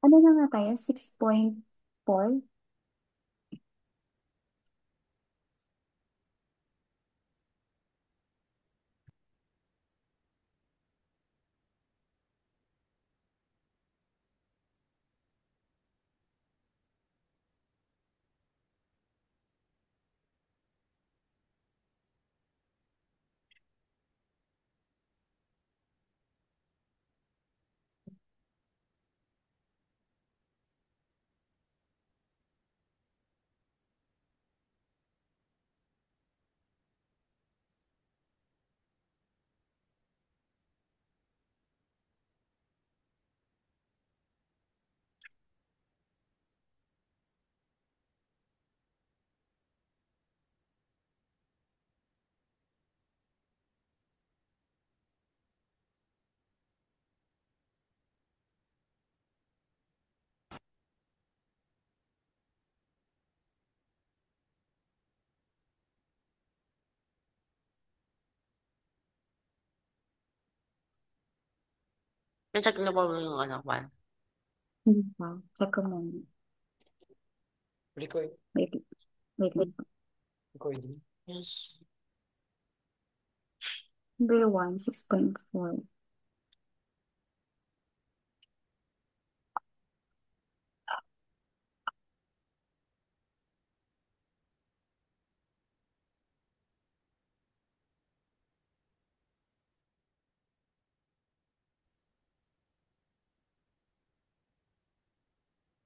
Ano na nga tayo? 6.4? Na-check na po yung ano, one. Hindi pa. Check ko muna. Record. Wait, wait lang po. Recording. Yes. Number 1, 6.4.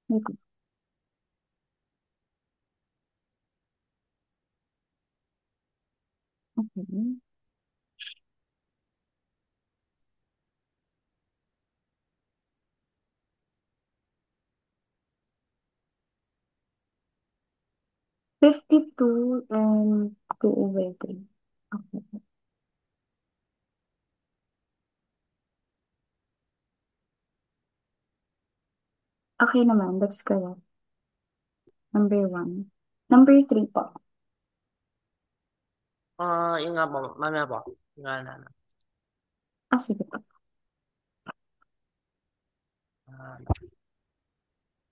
Wait lang. Okay. 52 and 2/3. Okay. Okay naman. That's correct. Number 1. Number 3 po. Yung nga po, mamaya po. Yung nga na. Ah, sige po. Ah,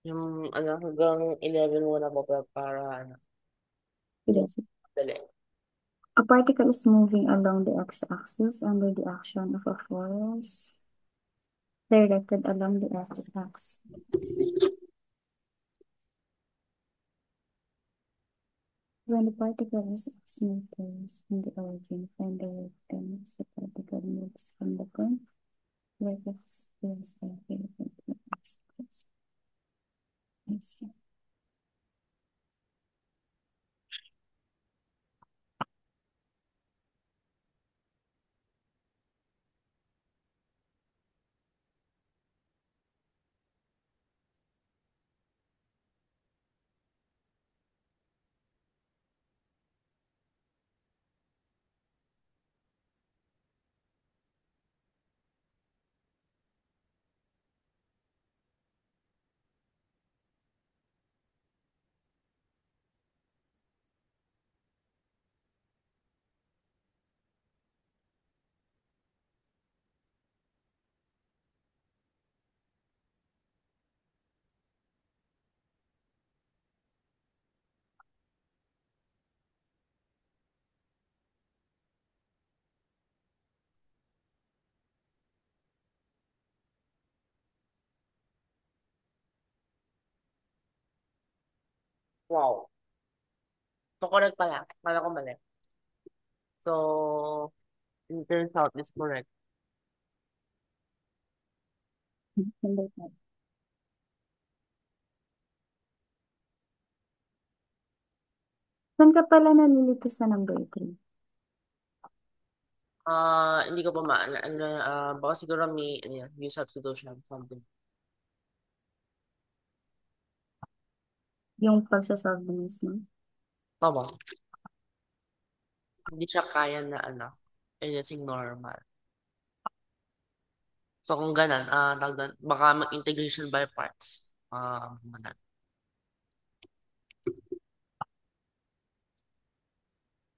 yung ano, hanggang 11 muna po para ano, Sige, yung sige. dali. A particle is moving along the x-axis under the action of a force directed along the x-axis. When the particle is x meters from the origin, find the rate times the particle moves from the point where x is located in the x-axis. I see. Wow. So, correct pala. Kala ko mali. So, it turns out it's correct. Number 5. Saan ka pala nalilito sa number 3? Hindi ko pa ano, baka siguro may, ano yan, may substitution, something. Yung pagsasolve mo mismo? Tama. Hindi siya kaya na, ano, anything normal. So, kung ganun, tawag doon, baka mag-integration by parts. Ganun.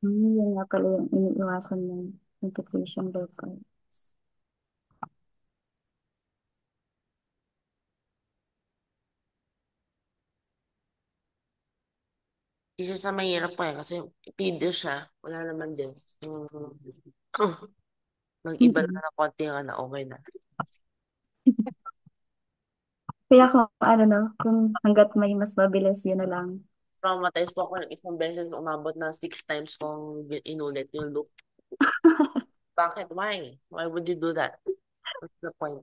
Yun nga pala yung iniiwasan ng integration by parts. Isa sa mahirap pa eh, kasi tedious siya. Wala naman din. Yung, mag-iba Mm-mm. na ng konti nga na okay na. Kaya kung ano no, kung hanggat may mas mabilis, yun na lang. Traumatized po ako ng isang beses, umabot na 6 times kong inulit yung loop. Bakit? Why? Why would you do that? What's the point?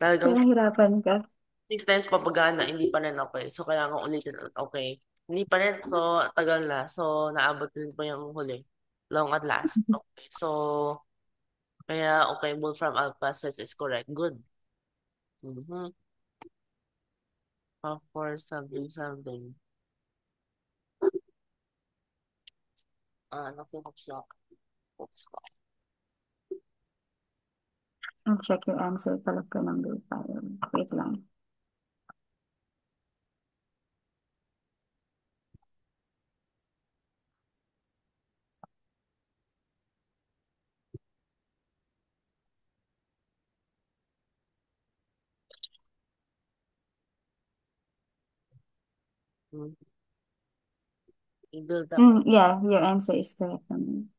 Talagang Kaya hirapan ka. 6 times papagana, hindi pa rin okay. So, kailangan ulitin ulit. Okay. Hindi pa rin. So, tagal na. So, naabot din po yung huli. Long at last. Okay. So, kaya, okay, Wolfram Alpha says is correct. Good. Mm-hmm. For something, something. Nothing looks like. Looks like. I'll check your answer pala for number 5. Wait lang. Mm. You build up. Yeah, your answer is correct. And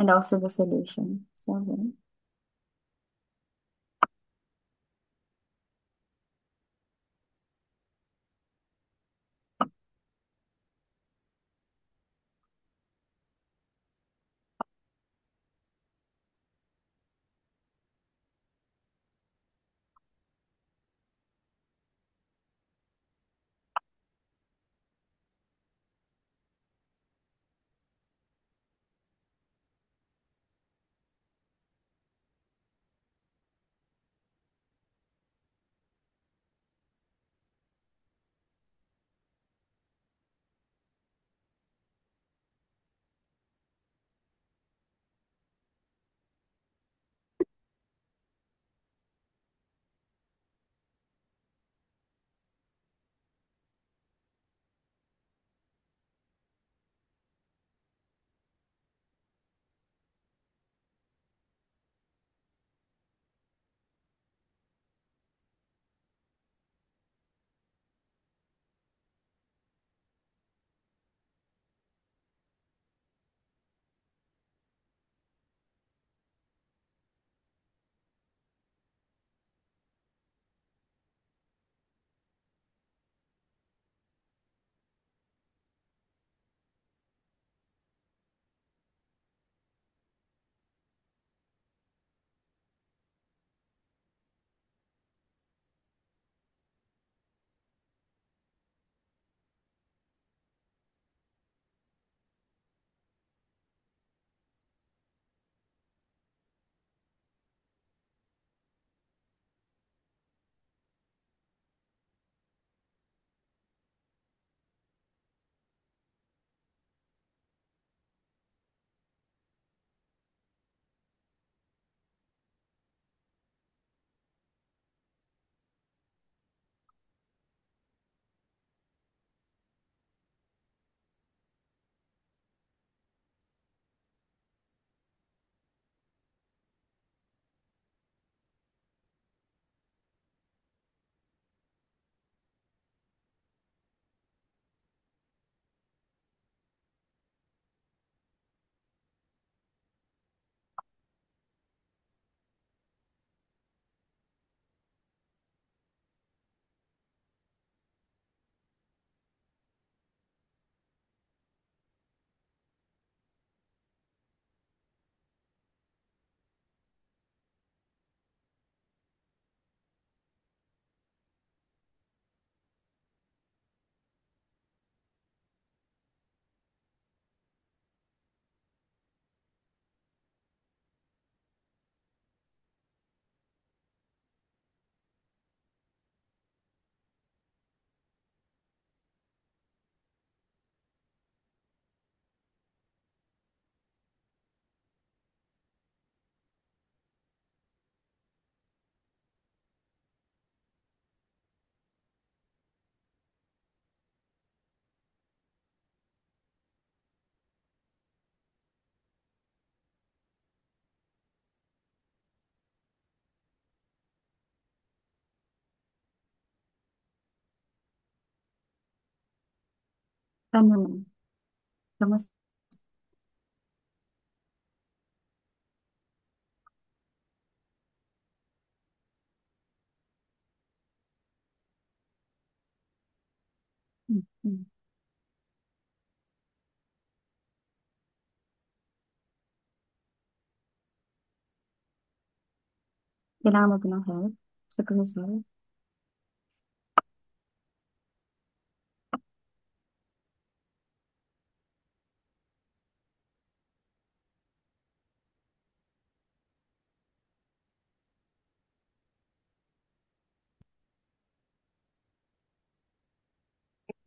also the solution. 7. Ano na? Kamusta? Mm. Kailangan mo ba ng help sa pag-solve?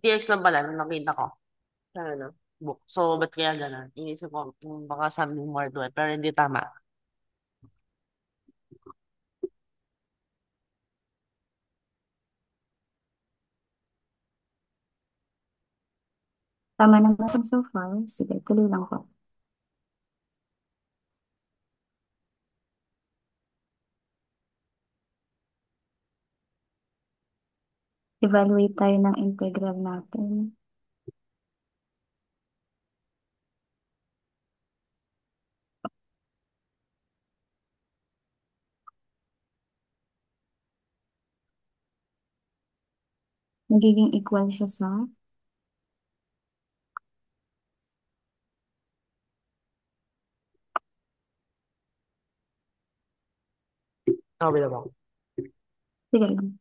TX lang pala, nung nakita ko. Sa ano, book. So, ba't kaya ganun? Inisip ko, baka sabi ng Mordor, pero hindi tama. Tama naman so far. Sige, tuloy lang po. Evaluate tayo ng integral natin. Magiging equal siya sa, Okay na ba? sige lang.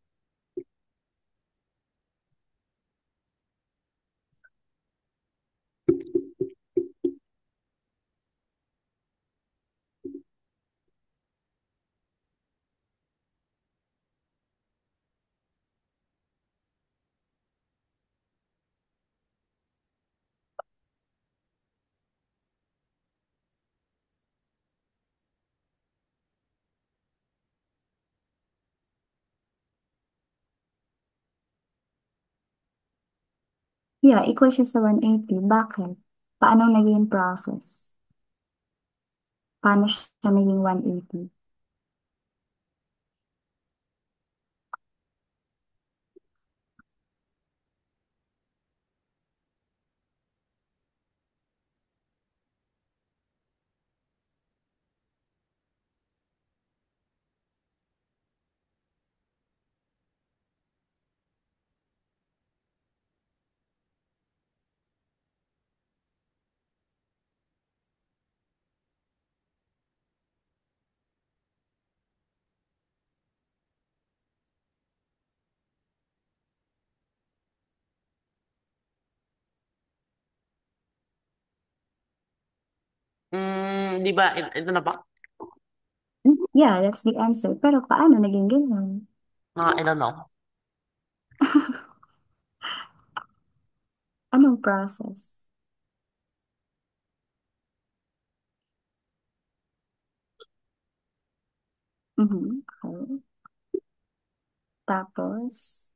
Yeah, equal siya sa 180. Bakit? Paano naging process? Paano siya naging 180? Di ba, ito na ba? Yeah, that's the answer. Pero paano naging ganyan? I don't know. Anong process? Mhm. Okay. Tapos,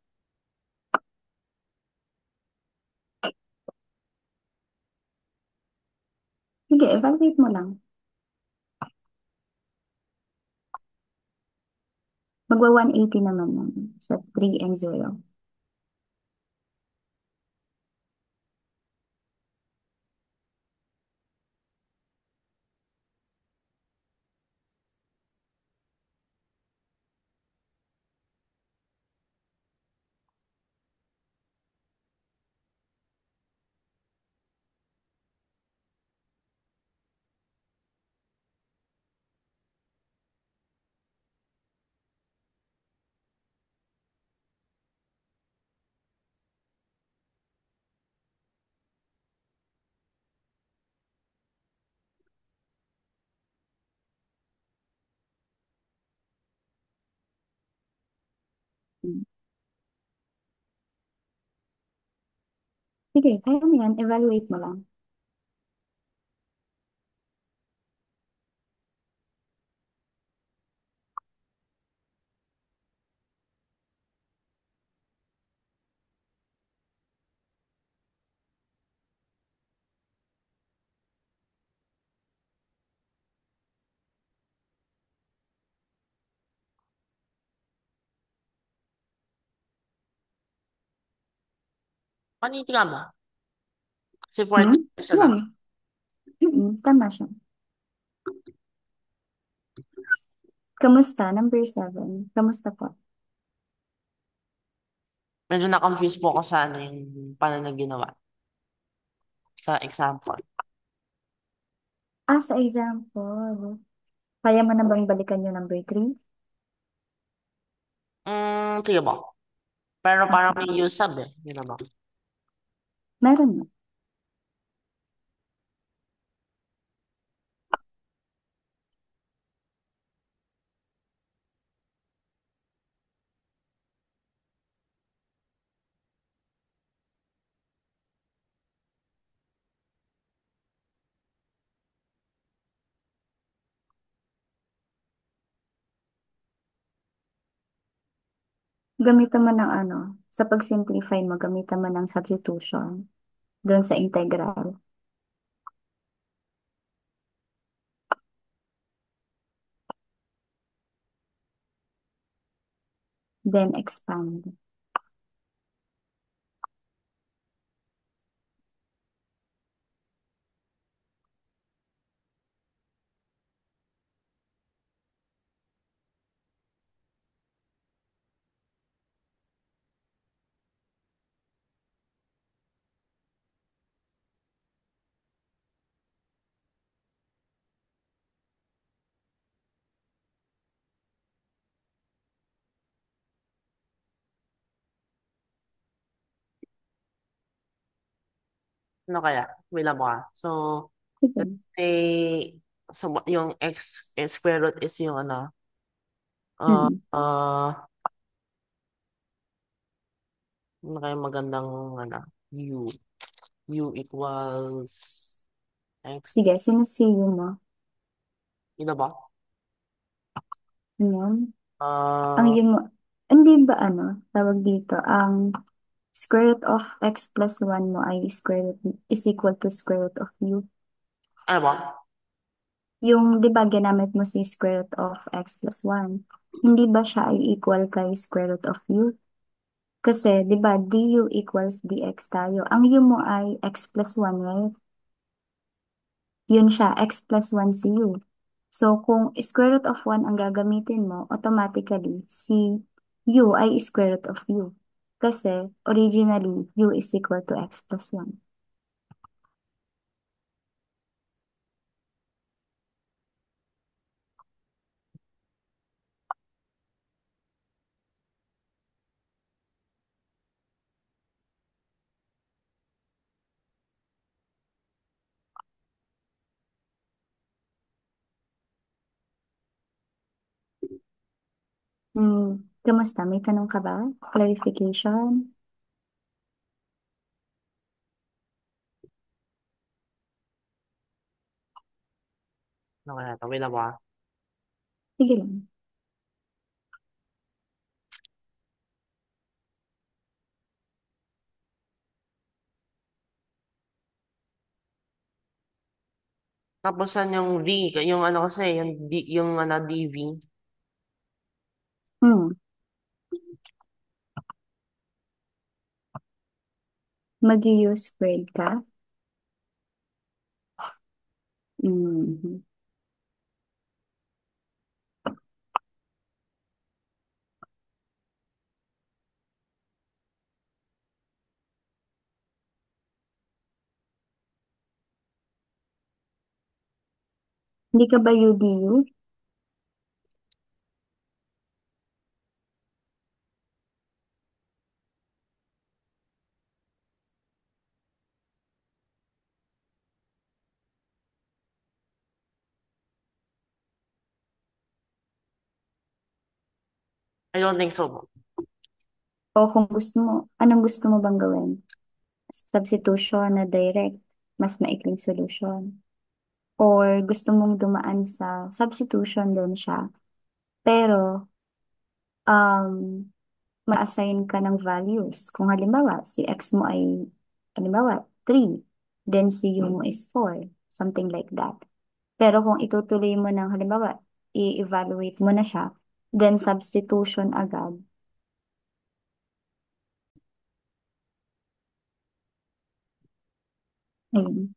sige, evaluate mo lang. Magwa 180 naman yan sa 3 and 0. Sige, kaya mo yan. Evaluate mo lang. Paniti ka mo. Kasi Hmm? 4 siya lang. Yan. Tama siya. Kamusta? Number 7. Kamusta po? Medyo na-confuse po ako sa ano yung paano na ginawa. Sa example. Sa example. Kaya mo na bang balikan yung number 3? Sige po. Pero parang Sige. may use sub eh. Yun na ba? Meron na. Gamitan mo ng ano, sa pag-simplify mo, gamitan mo ng substitution doon sa integral. Then expand. Ano kaya? Wait lang po ah. So, let's Sige. say, so, yung square root is yung ano, uh, Mm. uh, ano kaya magandang ano, u. U equals Sige, x. sinusiyo mo. Yun na ba? Yun. Ang Uh, yun mo, hindi ba ano, tawag dito, ang square root of x plus 1 mo ay square root is equal to square root of u. ano ba? Yung, di ba, ginamit mo si square root of x plus 1. Hindi ba siya ay equal kay square root of u? Kasi, di ba, du equals dx tayo. Ang u mo ay x plus 1, right? Yun siya, x plus 1 si u. So, kung square root of 1 ang gagamitin mo, automatically, si u ay square root of u. Kasi, originally, u is equal to x plus 1. Hmm, kamusta? May tanong ka ba? Clarification? Ano kaya ito? Wait lang po ah. Sige lang. Tapos yan yung v, yung ano kasi, yung ano, dv. Hmm, mag-use squared ka? Mhm. Hindi ka ba UDU? I don't think so po. O kung gusto mo, anong gusto mo bang gawin? Substitution na direct, mas maikling solution. Or gusto mong dumaan sa substitution din siya, pero ma-assign ka ng values. Kung halimbawa, si x mo ay, halimbawa, 3, then si u mo is 4, something like that. Pero kung itutuloy mo ng, halimbawa, i-evaluate mo na siya, then substitution agad. Ayun.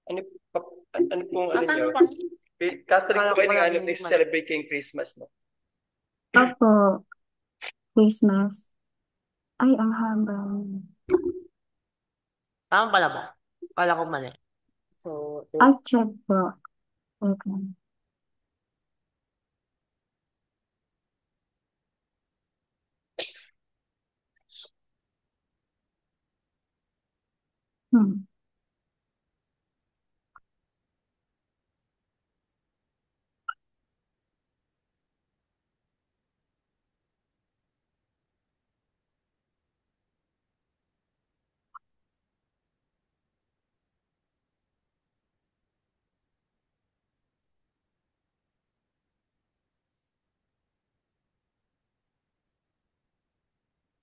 Ano, ano pong ano Atan nyo? pa. Catholic Akala po ko kayo pala ng ano, may mali. celebrate kayong Christmas, no? Opo, Christmas. Ay, ang haba. Tama pala ba? Akala ko mali. So, I'll this, check po. Okay. Hmm.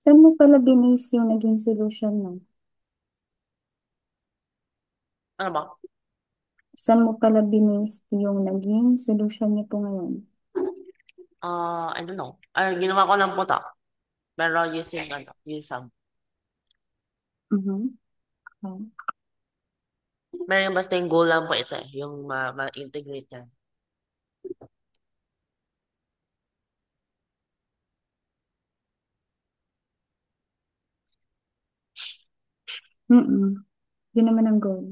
Saan mo pala binis yung naging solution mo? ano ba? Saan mo pala binis yung naging solution niyo po ngayon? I don't know. Ay, ginawa ko lang puta. Pero using, use some. Mhm. Okay. Pero yung basta yung goal lang po ito eh. Yung ma-integrate yan. Mm-mm. Yun naman ang goal.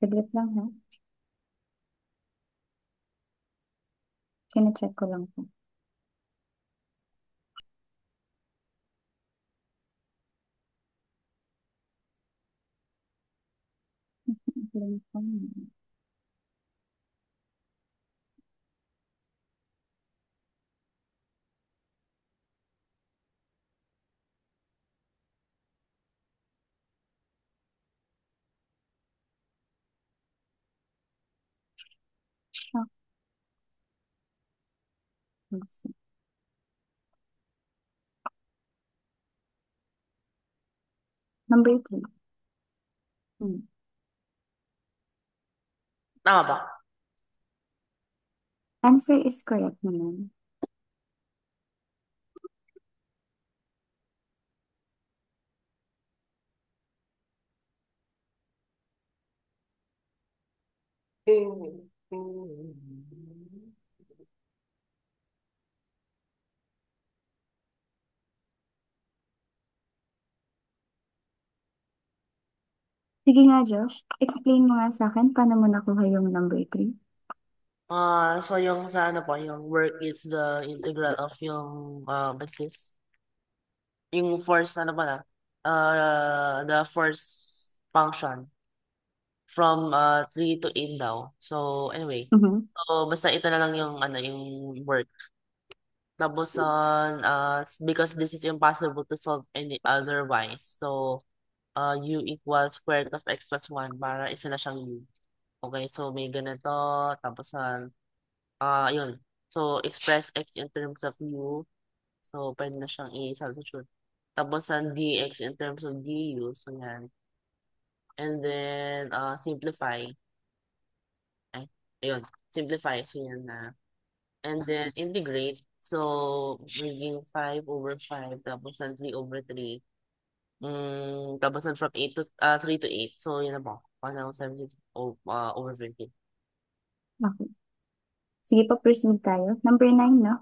Saglit lang ha. Kina-check ko lang po. Ah, let's see. Number 3. Hmm. Tama ba? Answer is correct naman. Sige nga, Josh. Explain mo nga sa akin paano mo nakuha yung number 3. So yung sa ano po, yung work is the integral of yung what's this? Yung force ano pala? The force function from 3 to 8 daw. So anyway, Mhm. so basta ito na lang yung ano yung work. Tapos because this is impossible to solve any otherwise. So u equals square root of x plus 1 para isa na siyang u. Okay, so may ganito tapos yun. So express x in terms of u. So pwede na siyang i-substitute. Tapos ang dx in terms of du. So yan. And then simplify. Ay, ayun. Simplify. So yan na. And then integrate. So magiging 5/5. Tapos ang 3/3. Tapos from 8 to 3 to 8. So yun na po. 170 over 20. Okay. Sige po, proceed tayo. Number 9, no?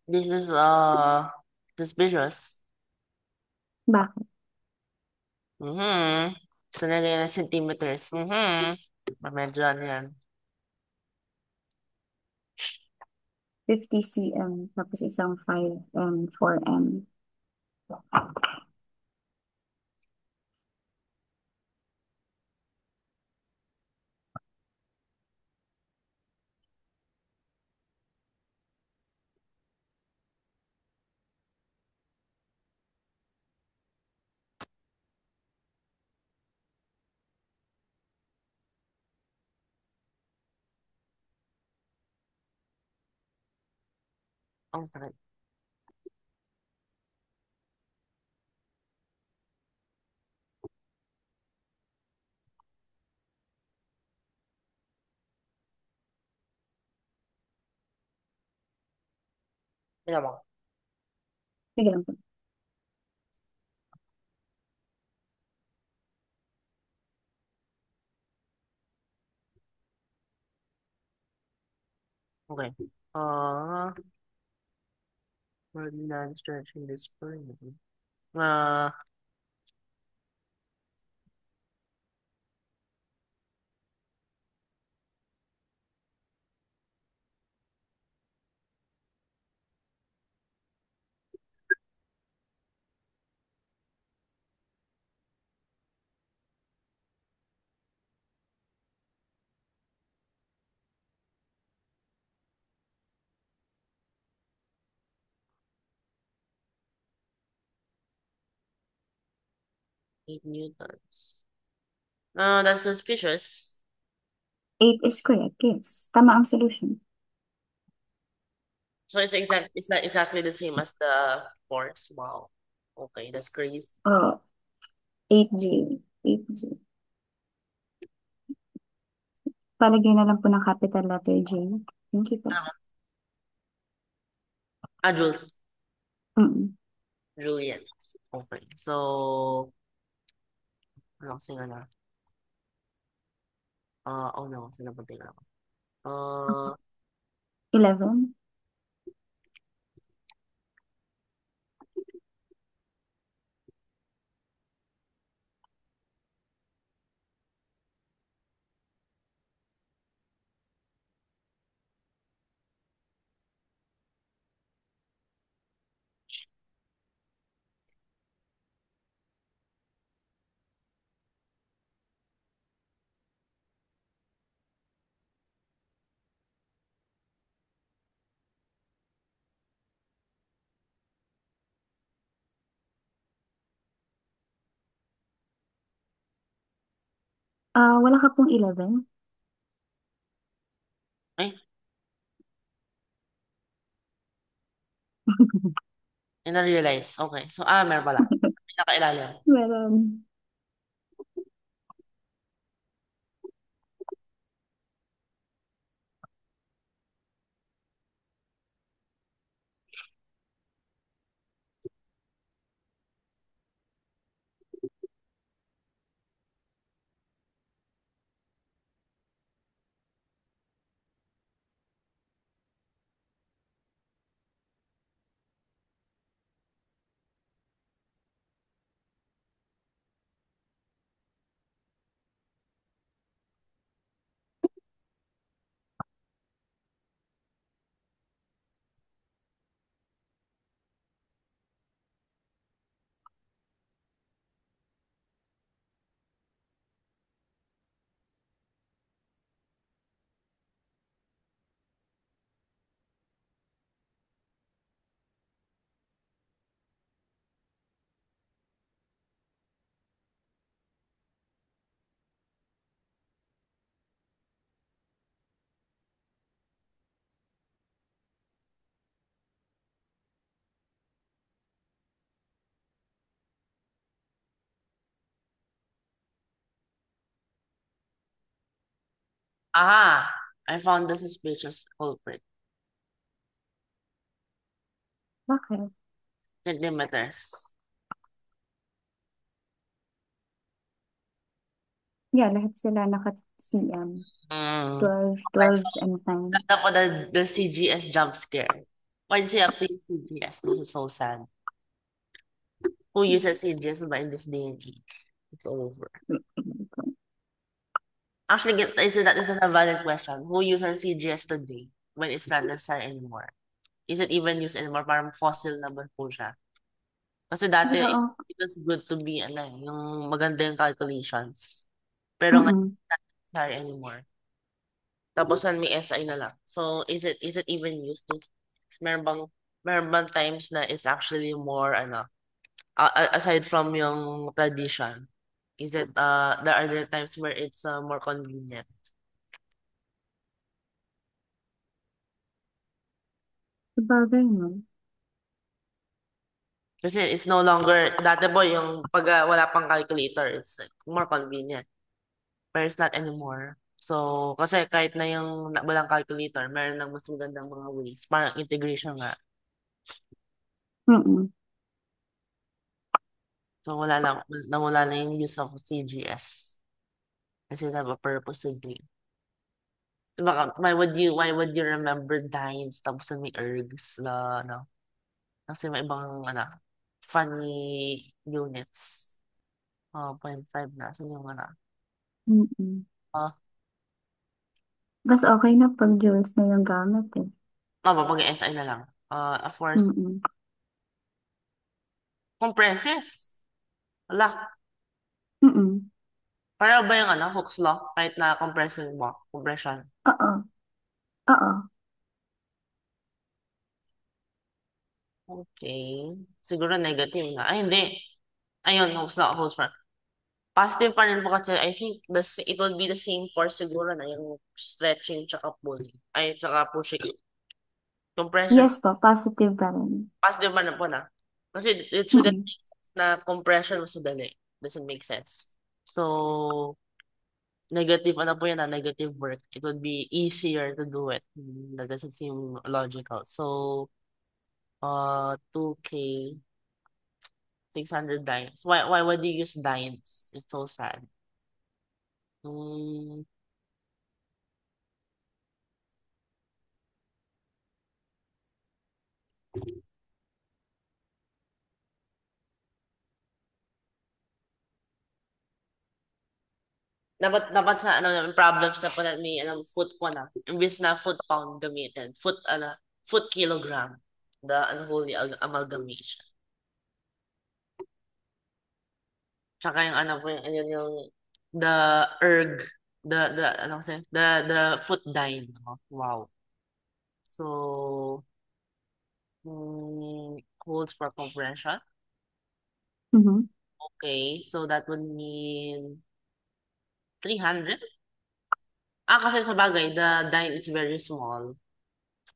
This is suspicious. Bakit? So nilagay na centimeters. Medyo ano yan. 50 cm, tapos isang 5 and 4 m. Ang sakit. Tingnan mo. Sige lang po. Okay. Ferdinand stretching this spine. Uh, 8 newtons. That's suspicious. 8 is correct, yes. Tama ang solution. So it's not exactly the same as the force. Wow. Okay, that's crazy. Oh, 8G. 8G. Palagay na lang po ng capital letter J. Thank you po. Jules. Mm. Juliet. Okay. So, ano kasi nga na? Oh no, sinapunti na ako. 11. Wala ka pong 11? Ay, na-realize. Okay. So, meron pala. Pinakailalim. Meron. I found the suspicious culprit. Bakit? Centimeters. Yeah, lahat sila naka-CM. Mm. 12, Okay, 12 so and 9. ganda ko the CGS jump scare. Why does he have to use CGS? This is so sad. Who uses CGS ba in this day and age? It's over. Actually, this is a valid question. Who uses CGS today when it's not necessary anymore? Is it even used anymore? Parang fossil na ba po siya? Kasi dati, Oo. it was good to be, yung maganda yung calculations. Pero ngayon, Mm-mm. not necessary anymore. Tapos may SI na lang. So, is it even used to, meron bang, meron bang times na it's actually more, aside from yung tradition, there are there times where it's more convenient? Sabagay, no? Kasi it's no longer, dati po yung pag wala pang calculator, it's more convenient. But it's not anymore. So, kasi kahit na yung walang calculator, meron ng mas magandang mga ways. Parang integration nga. Mm-mm. So, nawala na yung use of CGS. Kasi have a purpose to do. So, why would you remember Dines tapos may ergs na, ano? Kasi may ibang, ano, funny units. 0.5 na. Saan yung, ano? Mm-mm. Ah, Mas okay na pag joules na yung gamit eh. pag SI na lang. Of course, Mm-mm. compresses. Wala. Mm-mm. Pareho ba yung, ano, Hooke's law? Kahit na compression. Oo. Oo. Okay. Siguro negative na. Ay, hindi. Ayun, Hooke's law, holds for. Positive pa rin po kasi I think it will be the same force siguro na yung stretching tsaka pulling. Ay, tsaka pushing. Compression, Yes po, positive pa rin. positive pa rin po na. Kasi it shouldn't Mm-mm. make sense na compression mas madali. Doesn't make sense. So, negative ano po yan negative work. It would be easier to do it. That doesn't seem logical. So, 2K, 600 dynes. Why would you use dynes? It's so sad. Hmm, dapat sa ano yung problems na po na may foot ko na. Imbis na foot pound gamitin. Foot kilogram. The unholy amalgamation. Tsaka yung ano po yung the erg ano kasi the foot dyne. Oh, wow. So holds for compression. Mhm. Okay, so that would mean 300. Kasi sa bagay, the dyne is very small.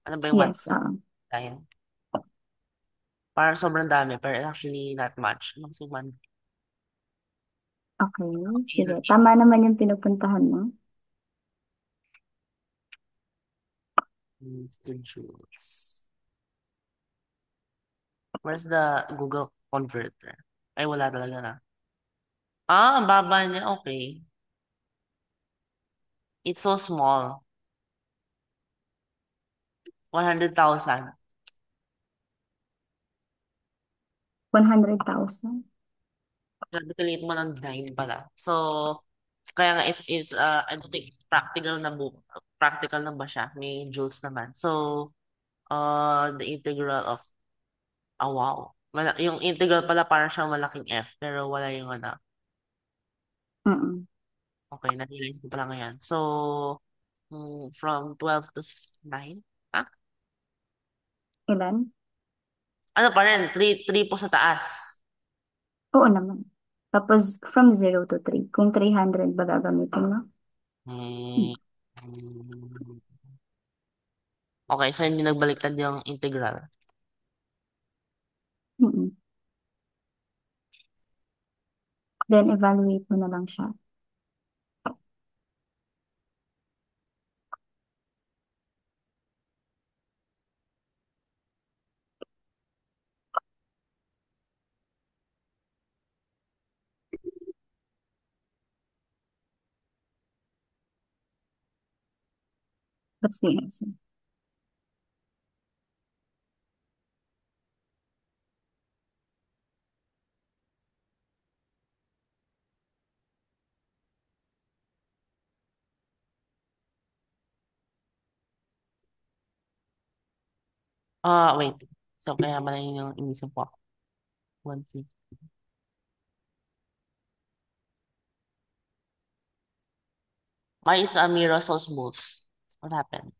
Ano ba yung one Yes, oo. dyne? Parang sobrang dami, pero actually not much. Ano kasi one Okay, sige. Tama naman yung pinupuntahan mo. to joules. Where's the Google Converter? Ay, wala talaga na. Ang baba niya, okay. It's so small. 100,000. 100,000. Grabe kaliit mo ng dime pala. So, kaya nga I don't think practical na ba siya? May joules naman. So, the integral of, wow. Yung integral pala parang siyang malaking F, pero wala yung ano. Mm-mm. Okay, na-realize ko pala ngayon. So, from 12 to 9? Ah? Ilan? Ano pa rin? 3 po sa taas. Oo naman. Tapos, from 0 to 3. Kung 300 ba gagamitin mo? Hmm. Okay, so hindi nagbaliktad yung integral. Mm-mm. Then, evaluate mo na lang siya. What's the answer? Wait. So, kaya pala yun yung inisip ko. 150. Why is a mirror so smooth? What happened?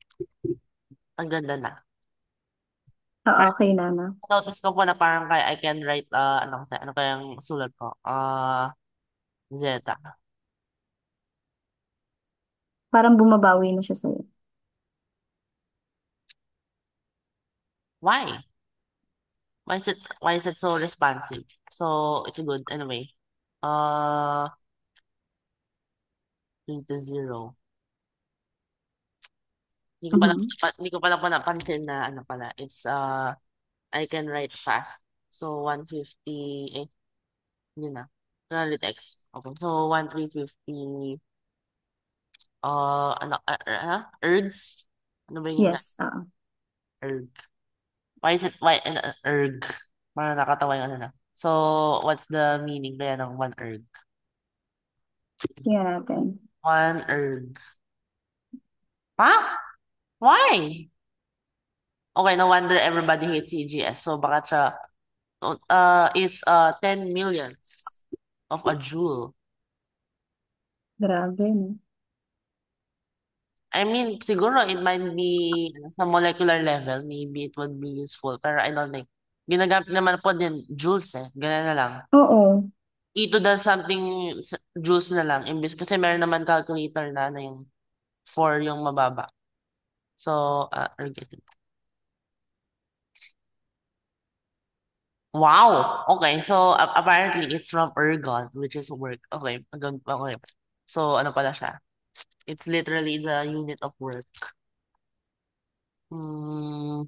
Ang ganda na. Oo, Parang okay na, no? notice ko po na parang kaya I can write, ano kayang sulat ko? Zeta. Parang bumabawi na siya sa'yo. Why? Why is it so responsive? So it's good anyway. Uh 3 to 0. Mhm. Hindi ko pala napansin na ano pala. It's I can write fast. So 150 hindi na. Ulit X. Okay. So 1350 ergs? Ano ba yung Yes, oo. erg? Erg? Parang nakatawa yung ano na. So what's the meaning kaya ng 1 erg? Tingnan natin. 1 erg. Ha? Why? Okay, no wonder everybody hates CGS. So baka siya it's 10 millions of a joule. Grabe, no? I mean, siguro it might be sa molecular level, maybe it would be useful. Pero I don't think. Ginagamit naman po din joules eh. Ganun na lang. Oo. E to the something joules na lang. Imbis kasi meron naman calculator na yung 4 yung mababa. So, ergative. Wow! Okay, so apparently it's from ergon, which is work. Okay, okay. So, ano pala siya? It's literally the unit of work. Hmm,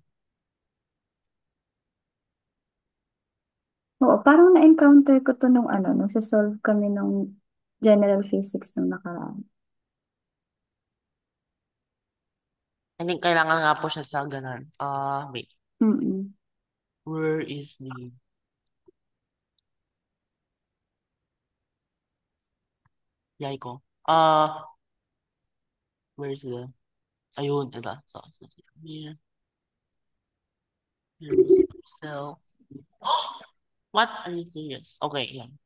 Oo, parang na-encounter ko to nung ano, nung sa-solve kami nung general physics nung nakaraan. I think kailangan nga po siya sa ganun. Wait. Mm-mm. Where is the... Yay ko. Where is the... Ayun, ito. So here. Here is cell. What? Are you serious? Okay, yan.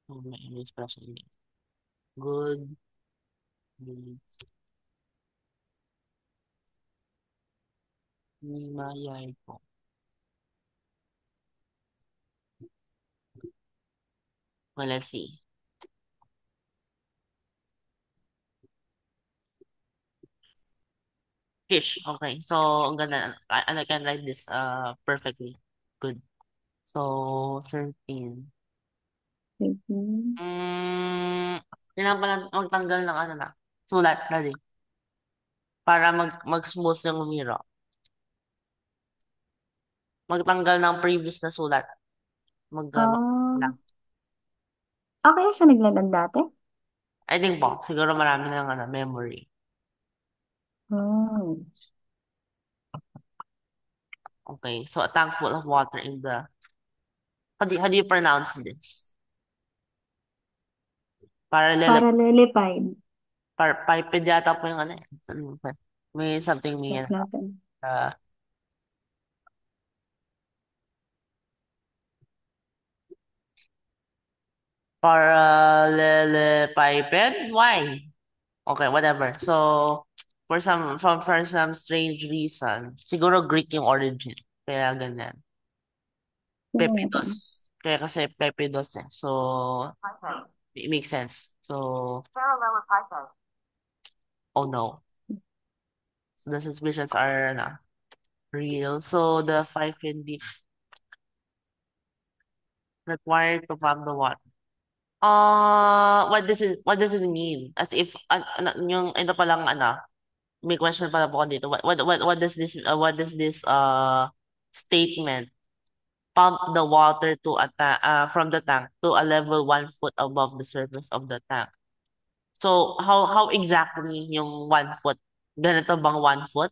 Oh, may expression again. Good. News. Yay ko. Well, let's see. Fish. Okay. So, ang ganda. And I can write this perfectly. Good. So, 13. Sige. Kailangan pala magtanggal ng ano na. Sulat. Dali. Para mag-smooth yung umiro. Magtanggal ng previous na sulat. Ah, Lang. kaya siya naglalag dati? I think po. Siguro marami ng ano, memory. Oh. Okay. So, a tank full of water in the... How do you pronounce this? Parallel Parallelepiped. piped yata po yung ano eh. May something may Check natin. uh, parallelepiped? Why? Okay, whatever. So, for some strange reason, siguro Greek yung origin. Kaya ganyan. Tingnan natin. Pepidos. Kaya kasi Pepidos eh. So, it makes sense. So, oh no. So, the suspicions are real. So, the 5 hindi required to pump the water. What does it mean? As if yung ito palang may question pala po ako dito. What does this statement pump the water from the tank to a level 1 foot above the surface of the tank? So how exactly yung 1 foot? Ganito bang 1 foot?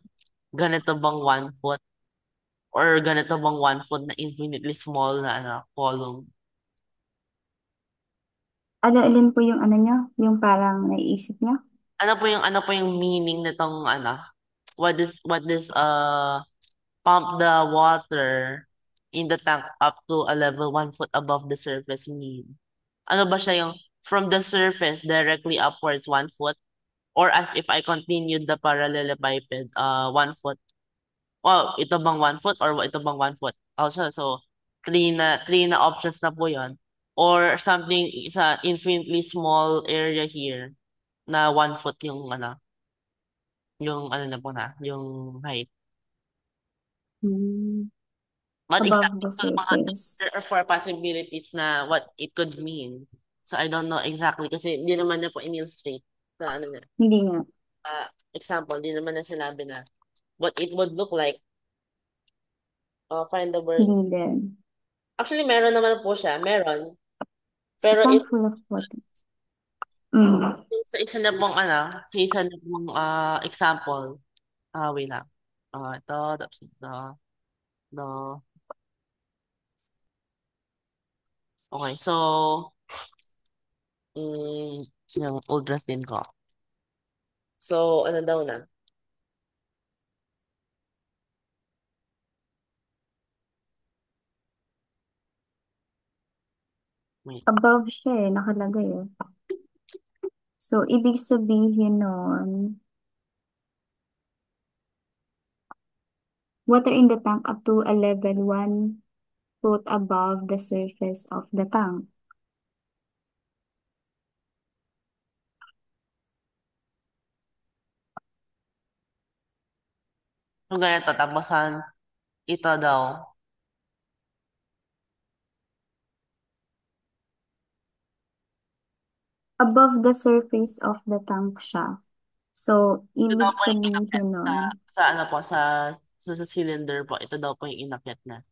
Ganito bang 1 foot? Or ganito bang 1 foot na infinitely small na column? Alin po yung ano niya? Yung parang naiisip niya? Ano po yung meaning nitong what does pump the water in the tank up to a level 1 foot above the surface mean? Ano ba siya yung from the surface directly upwards 1 foot? Or as if I continued the parallelepiped 1 foot? Well, ito bang 1 foot or ito bang 1 foot? Also, so three na options na po yon. Or something sa infinitely small area here na 1 foot yung ano na po yung height. Hmm. But Above exactly the so mga, surface. there are four possibilities na what it could mean. So I don't know exactly kasi hindi naman na po in-illustrate sa ano na, Hindi nga. example, hindi naman na sinabi na what it would look like. Find the word. Hindi din. Actually, meron naman po siya. Meron. It's a Pero tank full of water. Mm. sa isa na pong sa isa na pong example, wait lang. Ito, tapos ito, no. Okay, so, yung old dress din ko. So, ano daw na? Wait. Above siya eh, nakalagay eh. So, ibig sabihin nun, water in the tank up to a level 1 foot above the surface of the tank. So, ganito, tapos ito daw. Above the surface of the tank siya. So, Ito daw ibig po yung inakyat sabihin sa, nun, ano po, sa cylinder po. Ito daw po yung inakyat na.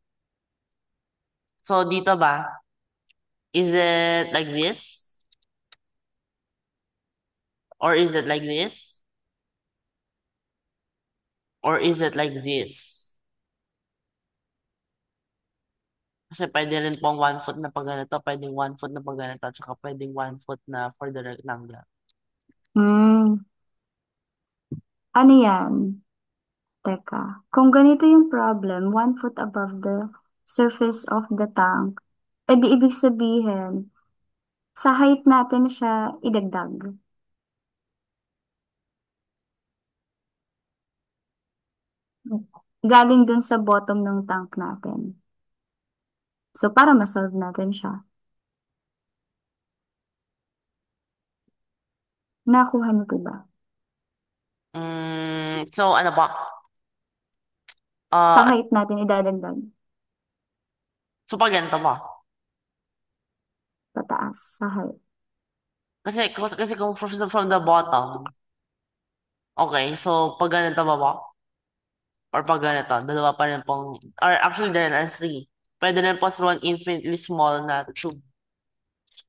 So, dito ba? Is it like this? Or is it like this? Or is it like this? Kasi pwede rin pong 1 foot na pag ganito, pwedeng 1 foot na pag ganito, tsaka pwedeng 1 foot na for the rectangle. hmm, ano yan? Teka, kung ganito yung problem, 1 foot above the surface of the tank, edi ibig sabihin, sa height natin siya idagdag. Galing dun sa bottom ng tank natin. So, para ma-solve natin siya. Nakuha niyo po ba? So, ano ba? Sa Ah, height natin idadagdag. so pag ganito ba? Pataas, sa height. Kasi kung from the bottom, okay, so pag ganito ba ba? Or pag ganito, dalawa pa rin pong, or actually there are three. Pwede rin po through an infinitely small na tube.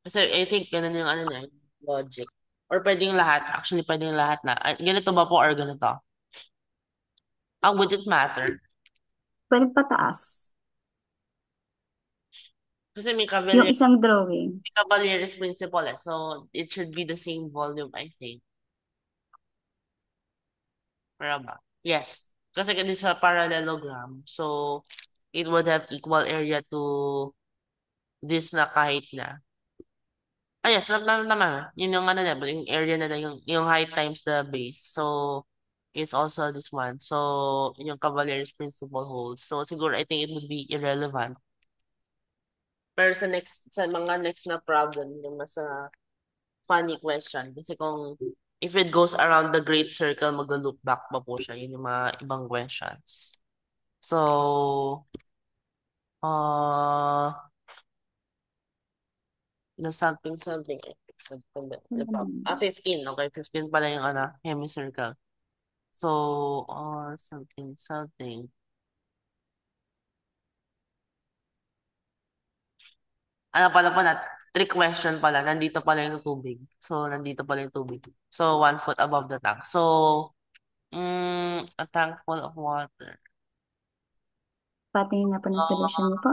Kasi I think ganun yung ano niya, logic. Or pwedeng lahat, actually pwedeng lahat na. Ganito ba po or ganito? Would it matter? Pwede pataas. Kasi Yung isang drawing. may Cavalier's principle eh. So, it should be the same volume, I think. Para ba? Yes. Kasi kasi sa parallelogram, so, it would have equal area to this na kahit na. Yes, naman. Yun yung ano na, yung area na yung height times the base. So, it's also this one. So, yung Cavalier's principle holds. So, siguro, I think it would be irrelevant. Pero sa mga next na problem, yung mas funny question. Kasi kung if it goes around the great circle, mag-loop back pa po siya. Yun yung mga ibang questions. So, the something something. Hmm. 15. Okay, 15 pala yung hemicircle. So, something something. Ano pala pala, trick question pala. Nandito pala yung tubig. So, nandito pala yung tubig. So, 1 foot above the tank. So, a tank full of water. Patingin nga po ng solution niyo po.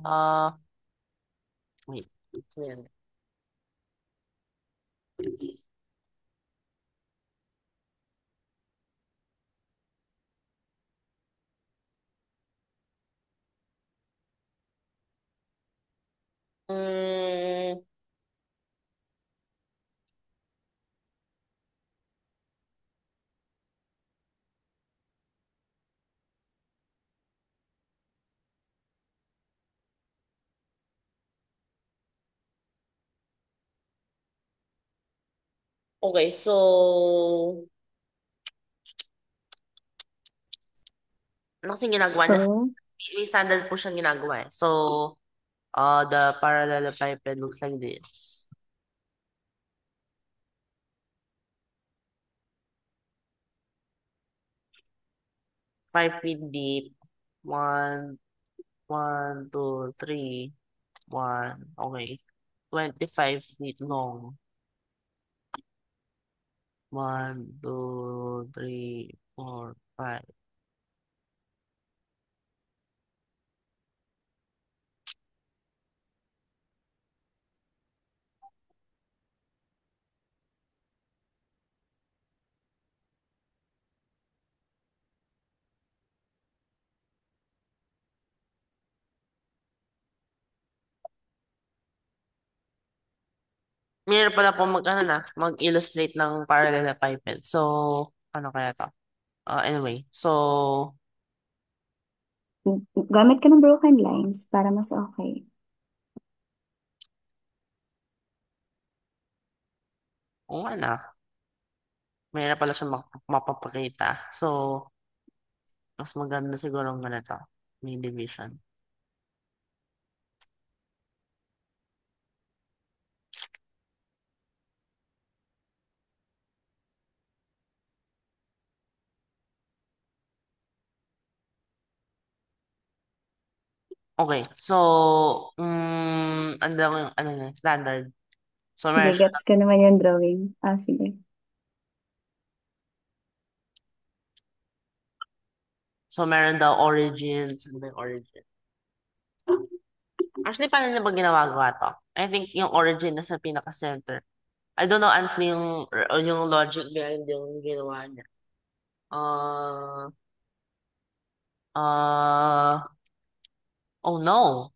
Uh, wait. So, yan. Mm, okay, so Ano kasing ginagawa niya? So, May standard po siyang ginagawa eh. So, the parallelepiped looks like this. Five feet deep. One, one, two, three, one. Okay. 25 feet long. One, two, three, four, five. Mayroon pala po ano na, mag-illustrate ng parallelepiped. So, ano kaya to? Anyway, so, gamit ka ng broken lines para mas okay. oo nga na. Mayroon pala siya mapapakita. So, mas maganda siguro ang ganito. May division. Okay, so, ano na, standard. So, Sige, meron siya, gets ko naman yung drawing. Ah, sige. so meron daw origin. Ano ba yung origin? Actually, paano na ba ginagawa to? I think yung origin na sa pinaka-center. I don't know honestly yung logic behind yung ginawa niya. Uh, oh no.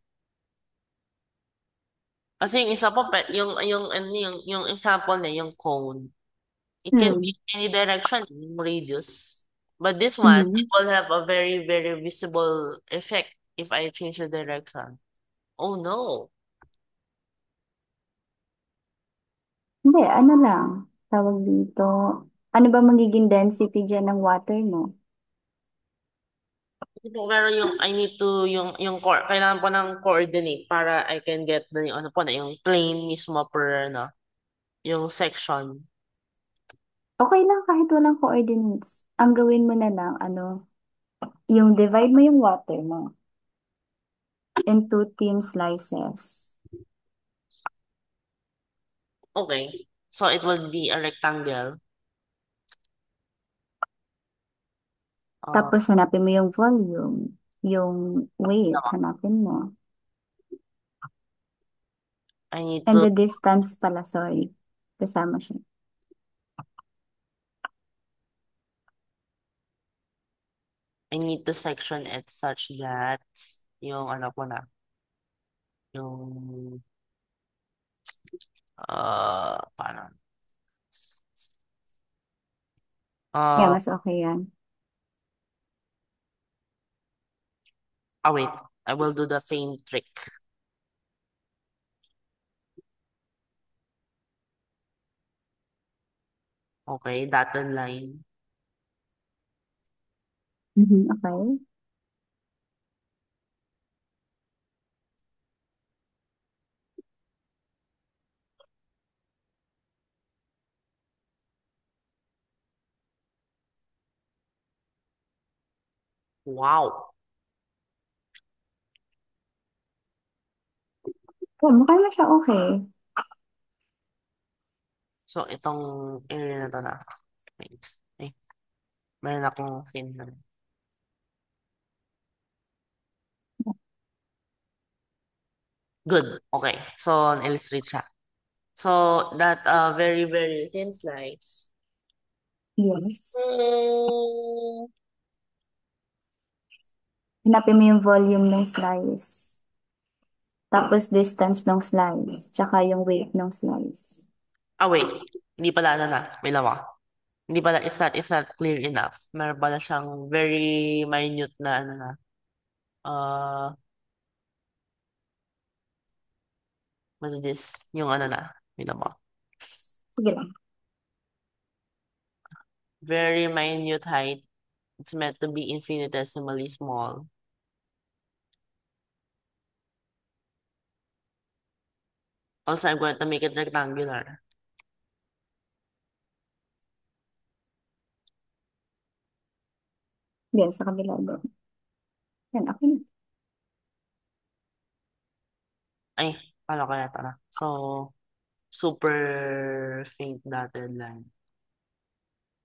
Kasi yung isa po, yung example niya, yung cone, it can Hmm. be any direction, yung radius. But this one, it Mhm. will have a very, very visible effect if I change the direction. Oh no. Hindi, ano lang. Tawag dito. Ano ba magiging density dyan ng water mo? Pero yung I need to kailangan ko ng coordinate para I can get the yung ano po na yung plane mismo per ano, yung section. Okay lang kahit walang coordinates. Ang gawin mo na lang, yung divide mo yung water mo into thin slices. Okay. So it will be a rectangle. Uh, Tapos hanapin mo yung volume, yung weight, hanapin mo. I need And to the distance pala, sorry. Kasama siya. I need to section it such that yung ano po na yung paano Yeah, uh mas okay yan. wait, I will do the same trick. Okay, dotted line. Mhm, okay. Wow. Yeah, mukha na siya okay. So itong area na to na. Wait. Eh, meron akong theme na. Good. Okay. So, illustrate siya. So, that very, very thin slice. Yes. Mm, Hanapin mo yung volume ng slice. Tapos distance ng slice. Tsaka yung weight ng slice. wait. Hindi pala ano na. May lawa. Hindi pala, it's not clear enough. Meron pala siyang very minute na ano na. Uh, what's this? Yung ano na. May lawa. Sige lang. Very minute height. It's meant to be infinitesimally small. Also, I'm going to make it rectangular. Yan, sa kabila doon. Yan, okay na. Ay, pala kaya tara. So, super faint dotted line.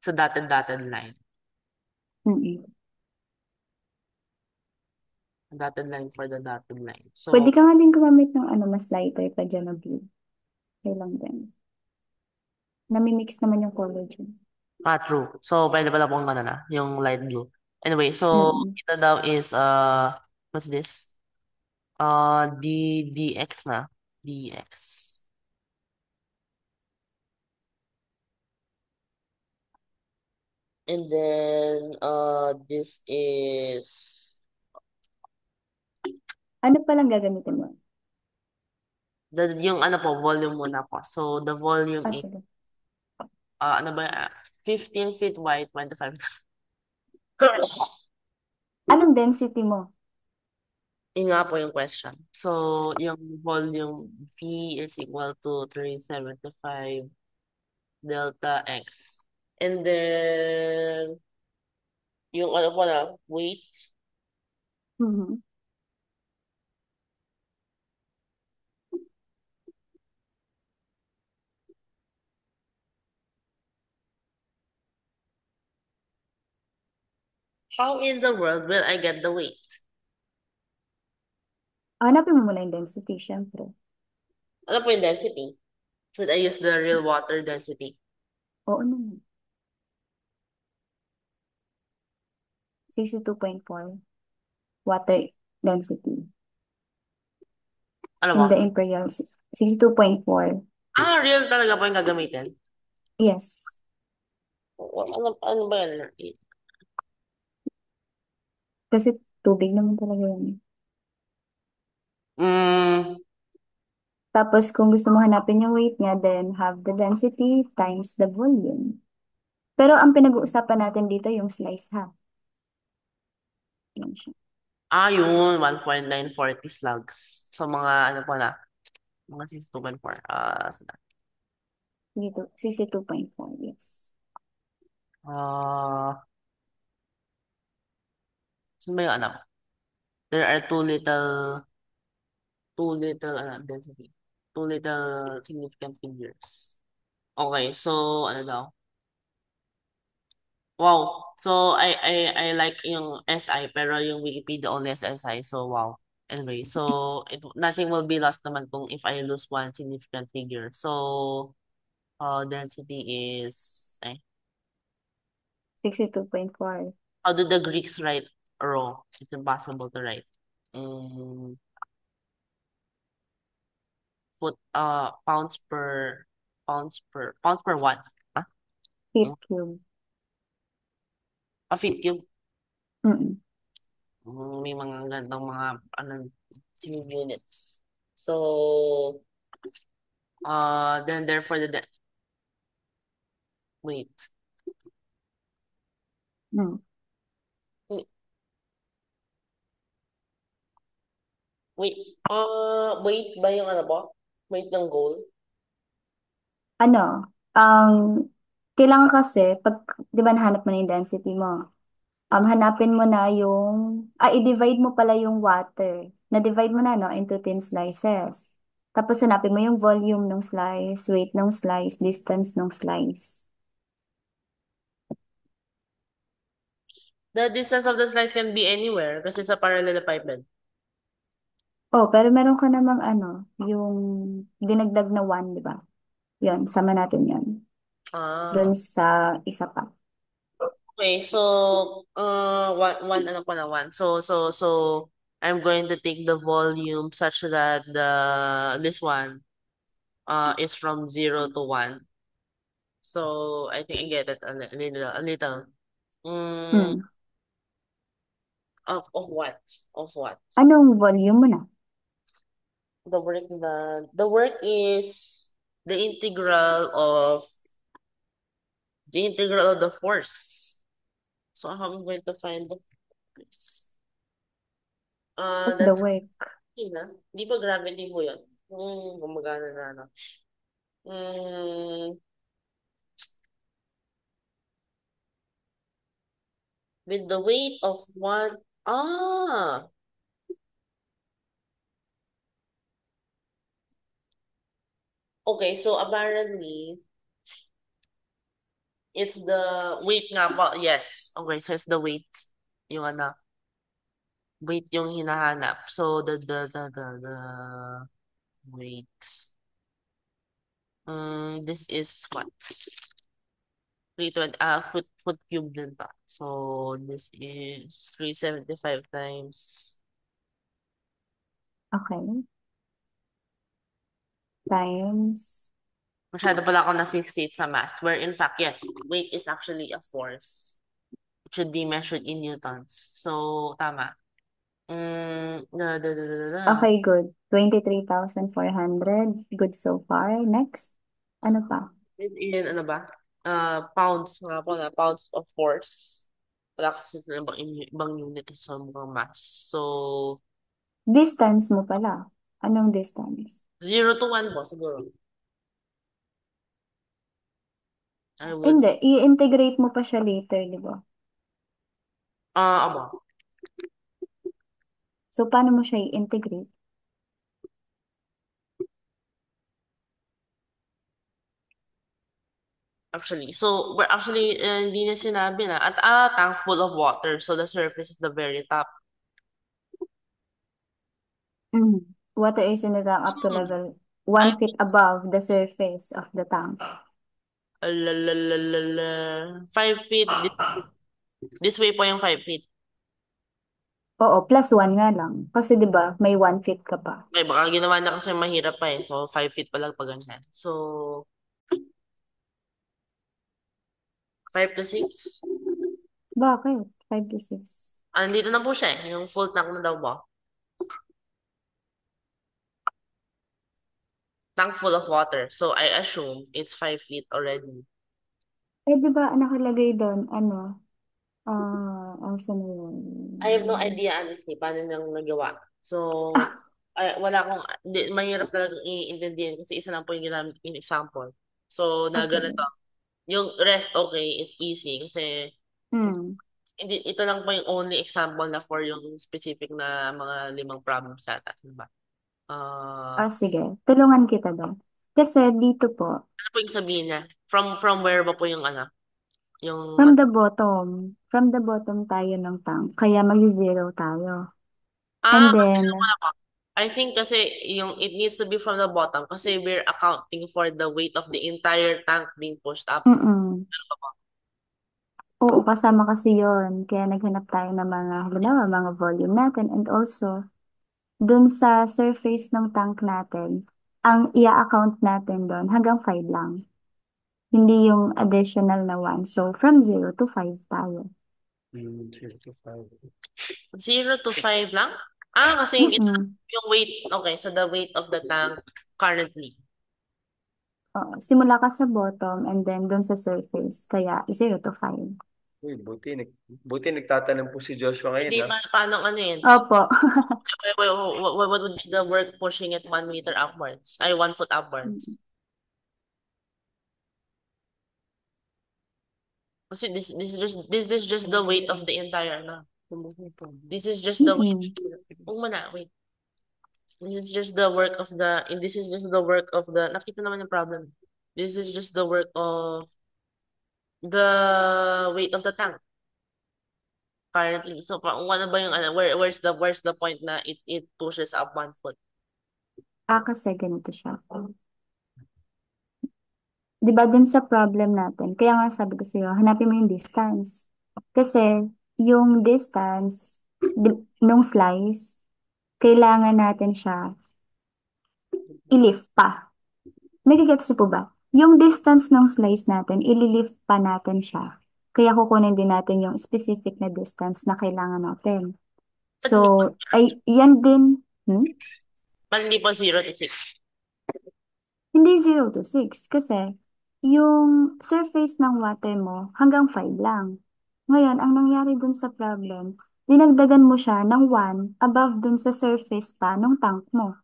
So, dotted line. Mm-mm. Dotted line for the dotted line. Pwede So, ka nga din gumamit ng mas lighter pa dyan na blue. Okay lang din. Nami-mix naman yung color dyan. true. So, pwede pala pong na, yung light blue. Anyway, so, Mm-mm. ito daw is, what's this? DX na. DX. And then, this is, Ano palang gagamitin mo? yung ano po, volume muna po. So, the volume is, Sige. ano ba, 15 feet wide, 25. Anong density mo? Yun nga po yung question. So, yung volume V is equal to 375 delta X. And then, yung ano po na, weight, Mhm. how in the world will I get the weight? Hanapin mo muna yung density, syempre. Ano po yung density? Should I use the real water density? Oo naman. 62.4 water density. Ano In ba? the Imperial, 62.4. Real talaga po yung gagamitin? Yes. Ano ba yan? Kasi tubig naman talaga yun. Mm, Tapos kung gusto mo hanapin yung weight niya, then have the density times the volume. Pero ang pinag-uusapan natin dito yung slice ha. Yan siya. yun, 1.940 slugs. So, mga ano po na, mga 62.4. Dito, 62.4, yes. Saan ba yung ano? There are density. Two little significant figures. Okay, so, ano daw? Wow. So, I like yung SI, pero yung Wikipedia only has SI. So, wow. Anyway, so, nothing will be lost naman kung if I lose one significant figure. So, density is, 62.4. how do the Greeks write rho? It's impossible to write. Mm, pounds per watt. Huh? Feet Mm, cube. A feet cube. Mm-mm. May mga gandang mga ano, units. So, then therefore wait. Mm. Wait, wait. Wait ba yung ano po? Wait ng goal? Ano, ang kailangan kasi, pag, di ba nahanap mo na yung density mo, hanapin mo na yung, i-divide mo pala yung water. Na-divide mo na, no, into thin slices. Tapos hanapin mo yung volume ng slice, weight ng slice, distance ng slice. The distance of the slice can be anywhere kasi sa parallelepiped. Oh, pero meron ka namang yung dinagdag na 1, di ba? Yun, sama natin yun. Doon Ah. sa isa pa. Okay, so one ano pa na one. So I'm going to take the volume such that this one is from 0 to 1. So I think I get it a little. Mm, Hmm. of what? Of what? Anong volume mo na? The work is the integral of the force. So how am I going to find the force? Of the That's work. yun na. Hindi ba gravity po yun? Gumagana na, ano. Mm, with the weight of one, okay, so apparently, it's the weight nga po. Yes. Okay, so it's the weight. Yung ano, weight yung hinahanap. So, the weight. This is what? 320, foot cube din to. So, this is 375 times. Okay. Times. Masyado pala ako na-fixate sa mass. Where in fact, yes, weight is actually a force. It should be measured in newtons. So, tama. Okay, good. 23,400. Good so far. Next. Ano pa? This in, ano ba? Pounds nga po na, pounds of force. Wala kasi sa ibang unit sa mga mass. So, Distance mo pala. Anong distance? 0 to 1 po siguro. I would, Hindi, i-integrate mo pa siya later, di ba? aba. So, paano mo siya i-integrate? Actually, so we're actually hindi na sinabi na at tank full of water, so the surface is the very top. Water is in the tank up to Hmm. level I 1 feet above the surface of the tank. 5 feet this way po yung 5 feet. Oo, plus 1 nga lang. Kasi di ba may 1 feet ka pa. May baka ginawa na kasi mahirap pa eh. So 5 feet pa lang pag ganyan. So 5 to 6. Bakit? 5 to 6. Andito na po siya eh. Yung full tank na daw ba? Tank full of water. So I assume it's 5 feet already. Eh, di ba nakalagay doon, ano? Asan na yun? I have no idea honestly paano nang nagawa. So wala akong mahirap talagang iintindihin kasi isa lang po yung ginamit in example. So na Sige. ganito. Yung rest okay is easy kasi Hmm. ito lang po yung only example na for yung specific na mga 5 problems sa atas, diba? Sige. Tulungan kita doon. Kasi dito po, Ano po yung sabihin niya? From where ba po yung ano? Yung from the bottom tayo ng tank. Kaya magzi-zero tayo. And kasi then, alam ko na po. I think kasi yung it needs to be from the bottom kasi we're accounting for the weight of the entire tank being pushed up. mm Ano ba po? Oo, kasama kasi yon. Kaya naghanap tayo ng mga, halimbawa, mga volume natin. And also, dun sa surface ng tank natin, ang i-account natin doon hanggang 5 lang. Hindi yung additional na 1. So, from 0 to 5 tayo. 0 to 5. 0 to 5 lang? Kasi Mm-mm. yung weight, okay, so the weight of the tank currently. Oo, simula ka sa bottom and then dun sa surface. Kaya 0 to 5. Uy, buti nagtatanong po si Joshua ngayon, Hindi ha? pa, paano ano yun? Opo. What would be the work pushing it 1 meter upwards? 1 foot upwards. Kasi this is just the weight of the entire na. This is just the weight. Mm-mm. Wait. This is just the work of the nakita naman yung problem. This is just the work of the weight of the tank currently. So ano ba yung ano, where's the point na it pushes up 1 foot? Kasi ganito siya. Di ba dun sa problem natin, kaya nga sabi ko sa'yo, hanapin mo yung distance. Kasi yung distance nung slice, kailangan natin siya i-lift pa. Nagigets niyo po ba? Yung distance ng slice natin, i-lift pa natin siya. Kaya kukunin din natin yung specific na distance na kailangan natin. Ba't So, ay, yan din. hindi po 0 to 6? Hindi 0 to 6 kasi yung surface ng water mo hanggang 5 lang. Ngayon, ang nangyari dun sa problem, dinagdagan mo siya ng 1 above dun sa surface pa ng tank mo.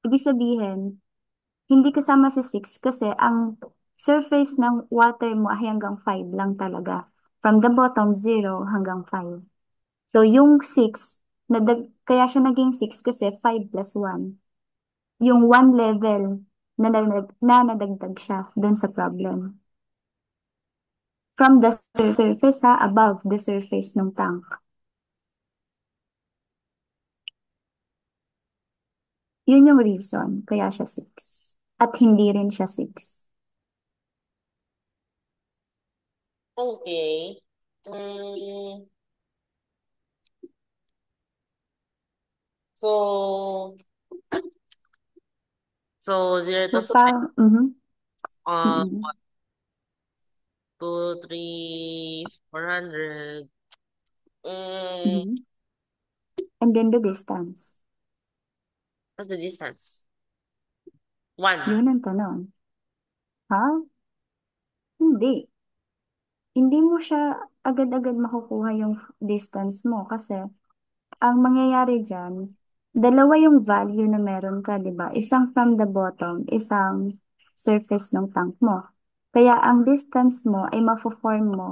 Ibig sabihin, hindi kasama si 6 kasi ang surface ng water mo ay hanggang 5 lang talaga. From the bottom, 0 hanggang 5. So, yung 6, kaya siya naging 6 kasi 5 plus 1. Yung 1 level na nadagdag siya dun sa problem. From the surface above the surface ng tank. Yun yung reason, kaya siya 6. At hindi rin siya 6. Okay. Mm, so, 0 So, to 5, mhm, uh, mm, 2, 3, 400. Mm, mhm. And then the distance. what's the distance? 1. Yun ang tanong. Ha? Hindi. Hindi mo siya agad-agad makukuha yung distance mo kasi ang mangyayari dyan, dalawa yung value na meron ka, di ba? Isang from the bottom, isang surface ng tank mo. Kaya ang distance mo ay mafo-form mo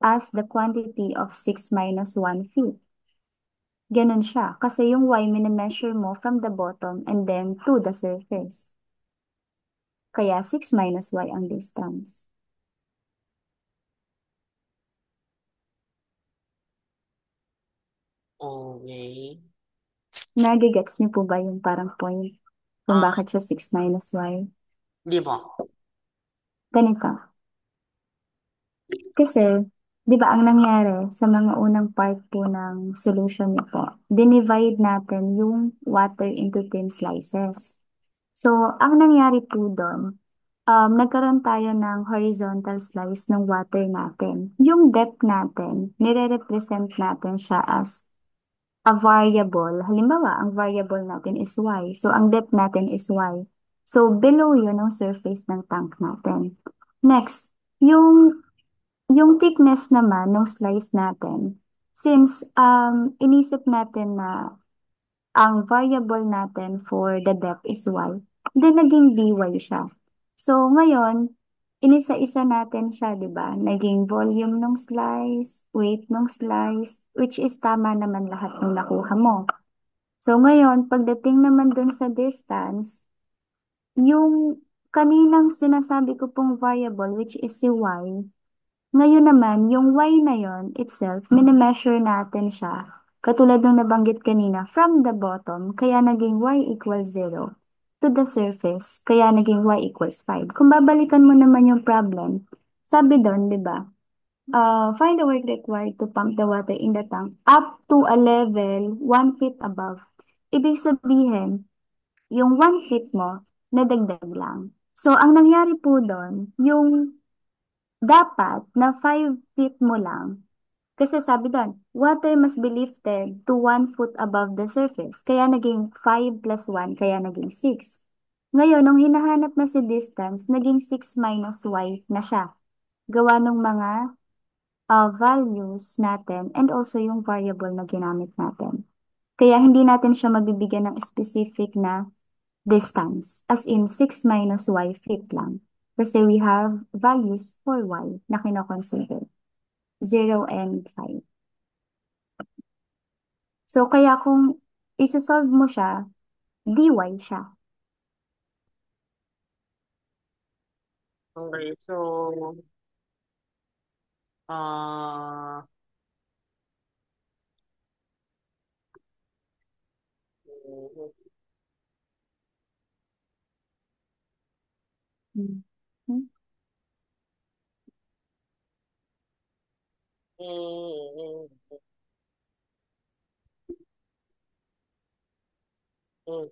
as the quantity of 6 minus 1 feet. Ganun siya. Kasi yung y, minimeasure mo from the bottom and then to the surface. Kaya 6 minus y ang distance. Okay. Nagigets niyo po ba yung parang point kung Ah, bakit siya 6 minus y? di po. Ganito. Kasi, di ba ang nangyari sa mga unang part po ng solution niyo po, dinivide natin yung water into thin slices. So, ang nangyari po doon, nagkaroon tayo ng horizontal slice ng water natin. Yung depth natin, nire-represent natin siya as a variable. Halimbawa, ang variable natin is y. So, ang depth natin is y. So, below yun ang surface ng tank natin. Next, yung thickness naman ng slice natin, since inisip natin na ang variable natin for the depth is y, then naging dy siya. So, ngayon, inisa-isa natin siya, di ba? Naging volume ng slice, weight ng slice, which is tama naman lahat ng nakuha mo. So, ngayon, pagdating naman dun sa distance, yung kaninang sinasabi ko pong variable, which is si y, ngayon naman, yung y na yon itself, minimeasure natin siya. Katulad ng nabanggit kanina, from the bottom, kaya naging y equals 0. To the surface, kaya naging y equals 5. Kung babalikan mo naman yung problem, sabi doon, di ba? Find the work required to pump the water in the tank up to a level 1 feet above. Ibig sabihin, yung 1 feet mo, nadagdag lang. So, ang nangyari po doon, yung dapat na 5 feet mo lang. Kasi sabi doon, water must be lifted to 1 foot above the surface. Kaya naging 5 plus 1, kaya naging 6. Ngayon, nung hinahanap na si distance, naging 6 minus y na siya. Gawa ng mga values natin and also yung variable na ginamit natin. Kaya hindi natin siya mabibigyan ng specific na distance, as in 6 minus y feet lang. Kasi we have values for y na kinoconsider, 0 and 5. So, kaya kung isa-solve mo siya, dy siya. Okay. So, ah, Mm. Hmm? mm, mm.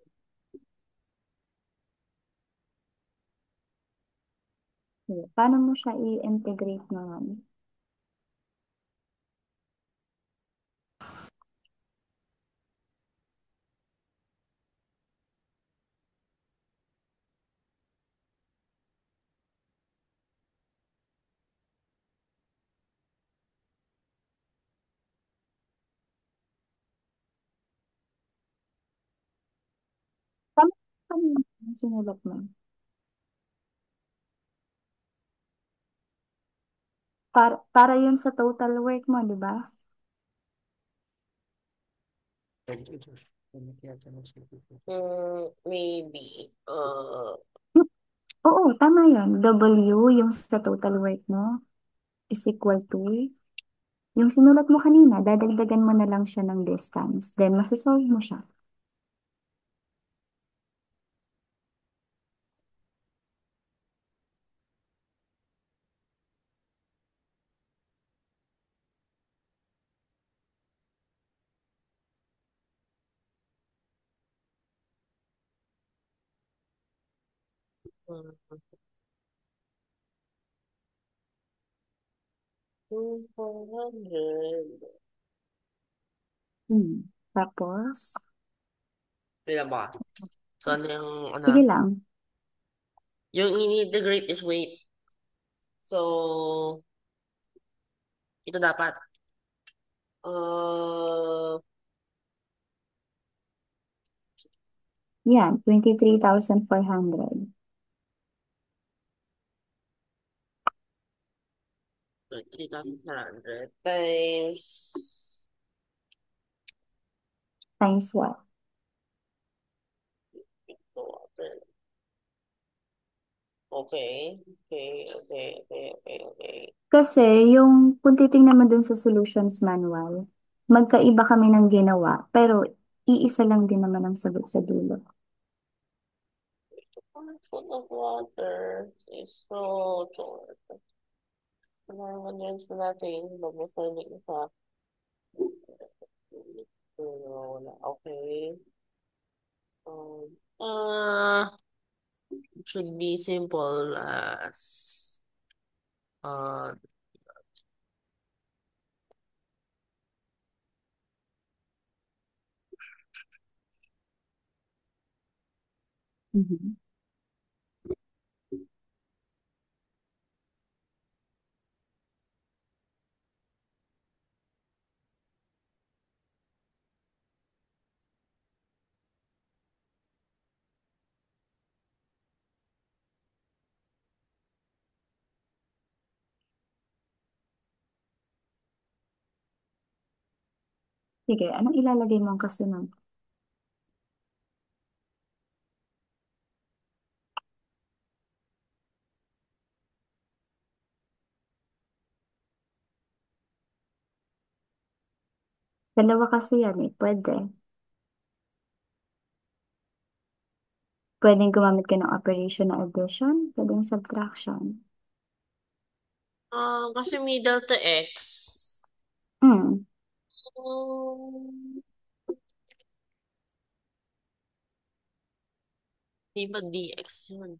Sige, paano mo siya i-integrate naman? Sinulat mo. Para yun sa total work mo, di ba? Maybe. Hmm, Oo, tama yun. W, yung sa total work mo, is equal to, yung sinulat mo kanina, dadagdagan mo na lang siya ng distance. Then, masasolve mo siya. uh, 400. Tapos, Wait lang ba? So, ano yung, sige lang. yung ini-integrate is weight. So, ito dapat. Uh, Yan, 23,400 3,400 times times what? 200. Okay. Okay. Okay. Okay. Okay. Okay. Kasi yung kung titingnan mo dun sa solutions manual, magkaiba kami ng ginawa, pero iisa lang din naman ang sagot sa dulo. One foot of water is so. Kailangan yan sa natin. Bago yung isa. Wala. Okay. It should be simple as uh Mhm. Sige, anong ilalagay mo ang kasunod? Dalawa kasi yan eh, pwede. Pwedeng gumamit ka ng operation na addition, pwedeng subtraction. kasi may delta x. Hmm. Um, di ba dx yun?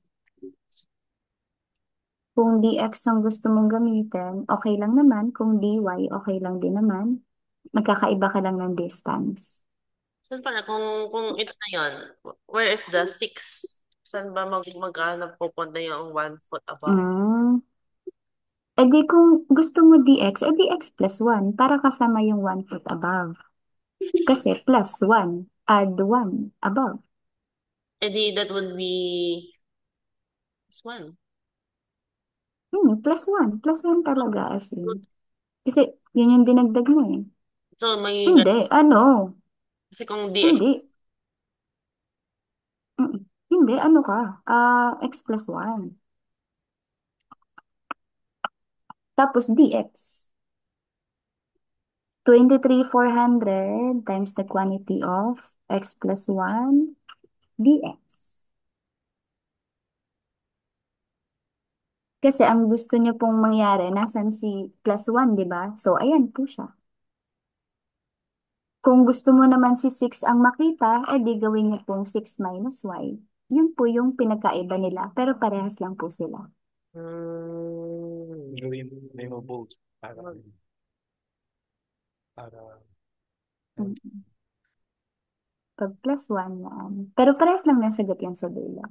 Kung dx ang gusto mong gamitin, okay lang naman. Kung dy, okay lang din naman. Magkakaiba ka lang ng distance. Saan pala? Kung ito na yun, where is the 6? Saan ba maghanap pupunta yung 1 foot above? Hmm. E di kung gusto mo dx, e dx plus 1 para kasama yung 1 foot above. Kasi plus 1, add 1 above. That would be this one. Plus 1. Plus 1 talaga as in. Kasi yun yung dinagdag mo eh. So, may, Hindi, ano? kasi kung dx, Hindi. Hindi, ano ka? X plus 1. Tapos dx. 23,400 times the quantity of x plus 1 dx. Kasi ang gusto niyo pong mangyari, nasan si plus 1, di ba? So, ayan po siya. Kung gusto mo naman si 6 ang makita, edi gawin niyo pong 6 minus y. Yun po yung pinagkaiba nila, pero parehas lang po sila. Gawin mo memorable para Mm. Pag plus 1 yan. Pero parehas lang ng sagot yan sa dulo.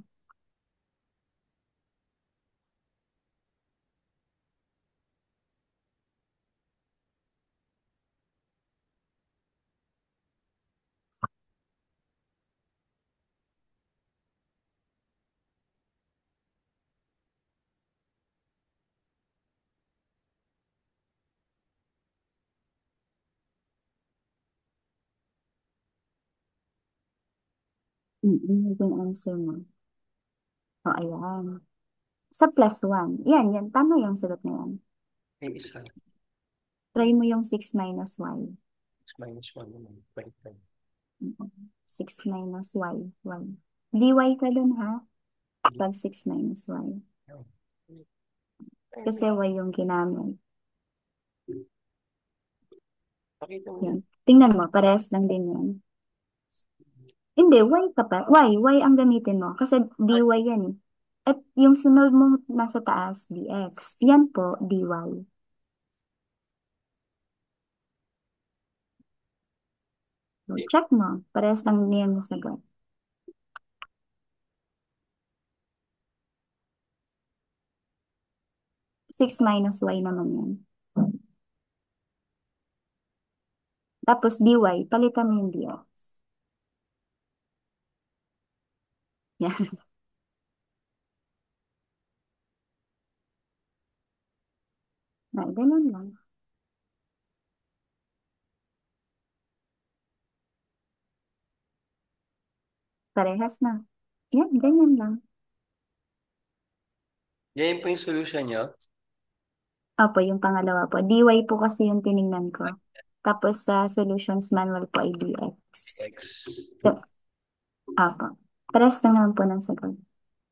Yung answer mo. O, ayan. Sa +1. Yan. Tama yung sagot na yan. May isa. Try mo yung 6 minus y. -1 naman. Baliktad. 6 minus y. Y. dy ka dun ha. Pag 6 minus y. Kasi y yung ginamit. Pakita mo Yan. yan. Tingnan mo, parehas lang din yan. Hindi, y ka pa. Y ang gamitin mo. Kasi dy yan eh. At yung sunod mo nasa taas, dx. Yan po, dy. So, check mo. Parehas lang din yan yung sagot. 6 minus y naman yan. Tapos dy, palitan mo yung dx. Yan. Ganun lang. Parehas na. Yan, ganyan lang. Yan po yung solution nyo. Opo, yung pangalawa po. dy po kasi yung tiningnan ko. Tapos sa solutions manual po ay dx. X. Opo. Parehas lang naman po ng sagot.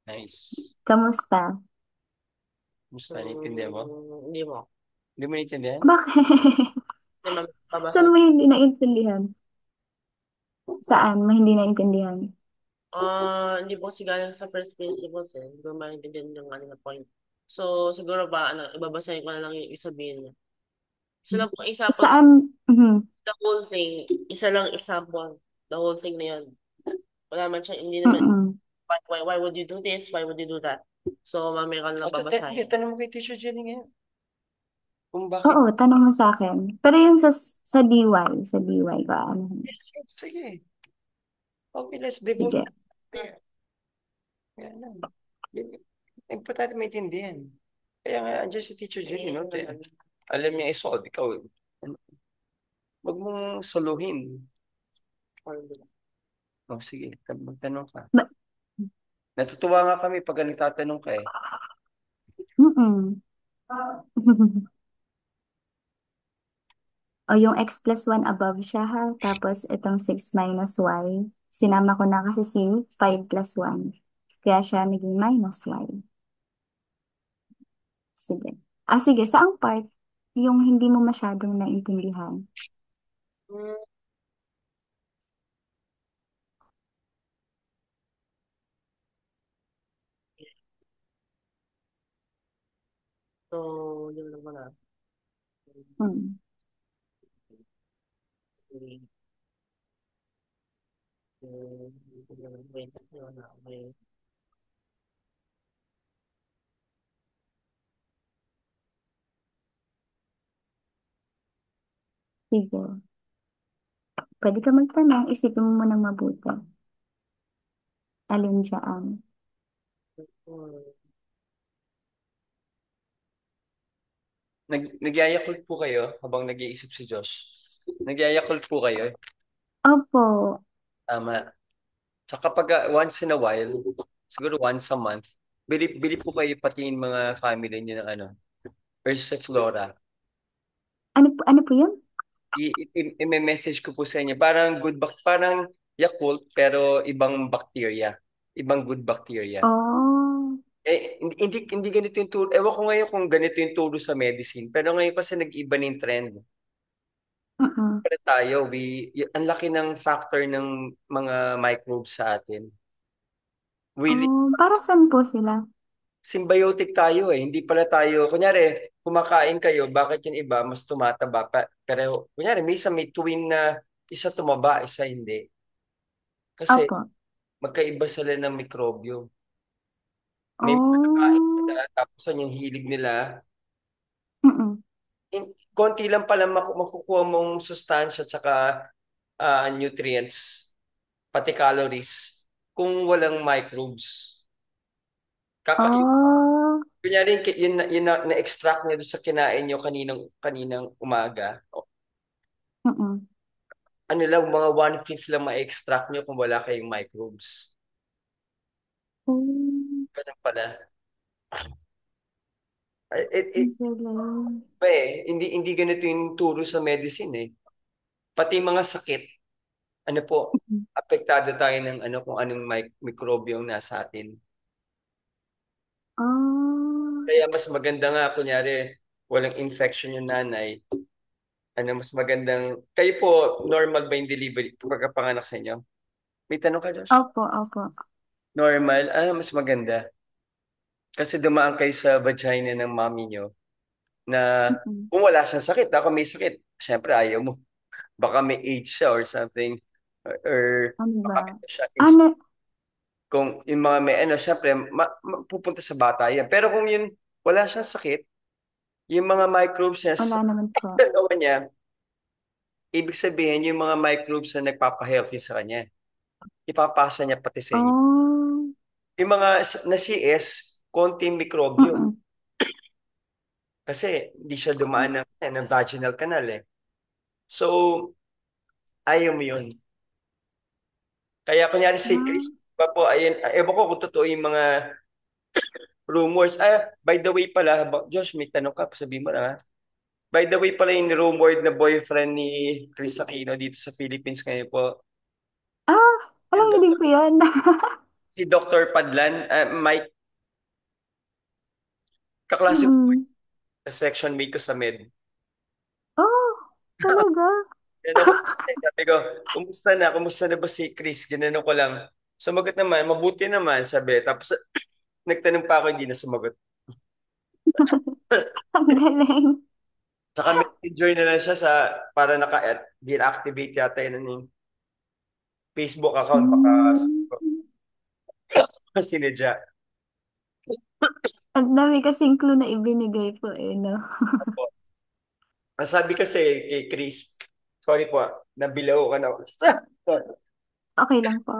Nice. Kamusta? Musta, naiintindihan mo? Hindi mo. Hindi mo naiintindihan? Bakit? Hindi, mababasa. Saan mo hindi naintindihan? Saan mo hindi naintindihan? Hindi po kasi galing sa first principles eh. Hindi ko maintindihan yung ano na point. So, siguro ba, ibabasahin ko na lang yung isabihin niya. Isa lang pong example, Saan? Mhm. the whole thing, isa lang example, the whole thing na yun. Wala man siya, hindi naman, Mm-mm. why would you do this? Why would you do that? So, mamaya ka na lang Hindi, babasahin. tanong mo kay Teacher Jenny ngayon. Kung bakit. Oo, tanong mo sa akin. Pero yung sa dy ka, ano? Yes, sige. Okay, let's devote. Sige. Yan lang. Importante maintindihan. Kaya nga, andyan si Teacher Jenny, no? Alam niya i-solve. Ikaw, wag mong soluhin. Oh, sige, magtanong ka. Ba- Natutuwa nga kami pag nagtatanong ka eh. Mm-mm. O yung x+1 above siya ha. Tapos itong 6 minus y. Sinama ko na kasi si 5+1. Kaya siya naging -y. Sige. Sige. Saang part? Yung hindi mo masyadong naintindihan. Hmm, so, yun lang muna. Hmm. Wait, yun na, may Sige. Pwede ka magtanong. Isipin mo munang mabuti. Alin dyan? Nagyayakult po kayo habang nag-iisip si Josh. Nagyayakult po kayo. Opo. Tama. So kapag once in a while, siguro once a month, bili po kayo pati yung mga family niyo ng ano, Versiflora. Ano po yun? I-message ko po sa inyo. Parang parang Yakult pero ibang bacteria. Ibang good bacteria. Oh. Hindi ganito yung turo. Ewan ko ngayon kung ganito yung turo sa medicine. Pero ngayon kasi nag-iba ng trend. Mm-mm. Pero tayo, ang laki ng factor ng mga microbes sa atin. We, Oh, para saan po sila? symbiotic tayo eh. Hindi pala tayo, kunyari, kumakain kayo, bakit yung iba mas tumataba? Pero, kunyari, may twin na isa tumaba, isa hindi. Kasi Opo. magkaiba sila ng mikrobyo. May mga nakain sila, Oh. tapos yung hilig nila, Mm-mm. konti lang pala makukuha mong sustansya at saka nutrients, pati calories, kung walang microbes. Oh. Kunyari, yun na-extract niya doon sa kinain niyo kaninang umaga. Mm-mm. ano lang, mga 1/5 lang ma-extract nyo kung wala kayong microbes. Oh, Ganun pala. ang galing. Hindi ganito yung turo sa medicine eh. Pati mga sakit, ano po, Mhm. apektado tayo ng ano kung anong mikrobyo ang nasa atin. Ah, Kaya mas maganda nga, kunyari, walang infection yung nanay. Ano, mas magandang, kayo po, normal ba yung delivery pagkapanganak sa inyo? May tanong ka, Josh? opo, opo. Normal? Mas maganda. Kasi dumaan kayo sa vagina ng mommy nyo na Mm-mm. kung wala siyang sakit, ako may sakit, syempre ayaw mo. Baka may AIDS siya or something. Or Ano baka ba? meron siya Ano, kung yung mga may ano, syempre, pupunta sa bata yan. Pero kung yun, wala siyang sakit, yung mga microbes niya, wala sa naman po. katawan niya, ibig sabihin, yung mga microbes na nagpapa-healthy sa kanya, ipapasa niya pati sa inyo. Oh, Yung mga na CS, konting mikrobyo. mm-mm. Kasi hindi siya dumaan ng vaginal canal eh. So, ayaw mo yun. Kaya kunyari si Chris, Ah, pa po, ayun, ewan ko kung totoo yung mga rumors. By the way pala, Josh, may tanong ka, sabihin mo na. By the way pala yung rumored na boyfriend ni Chris Aquino dito sa Philippines ngayon po. ah, alam Yung niyo din po yan. si Dr. Padlan, Mike, kaklase ko Mm-mm. sa section mate ko sa med. Oh, talaga? Yan ako, sabi ko, kumusta na? Kumusta na ba si Chris? Ginanong ko lang. Sumagot naman, mabuti naman, sabi. Tapos nagtanong pa ako, hindi na sumagot. Ang galing. Saka messenger na lang siya para deactivate yata yun ng Facebook account. Baka Mm. sinadya. Ang dami kasing clue na ibinigay po eh, no? Ang sabi kasi kay Chris, sorry po, nabilaw ka na. Okay lang po.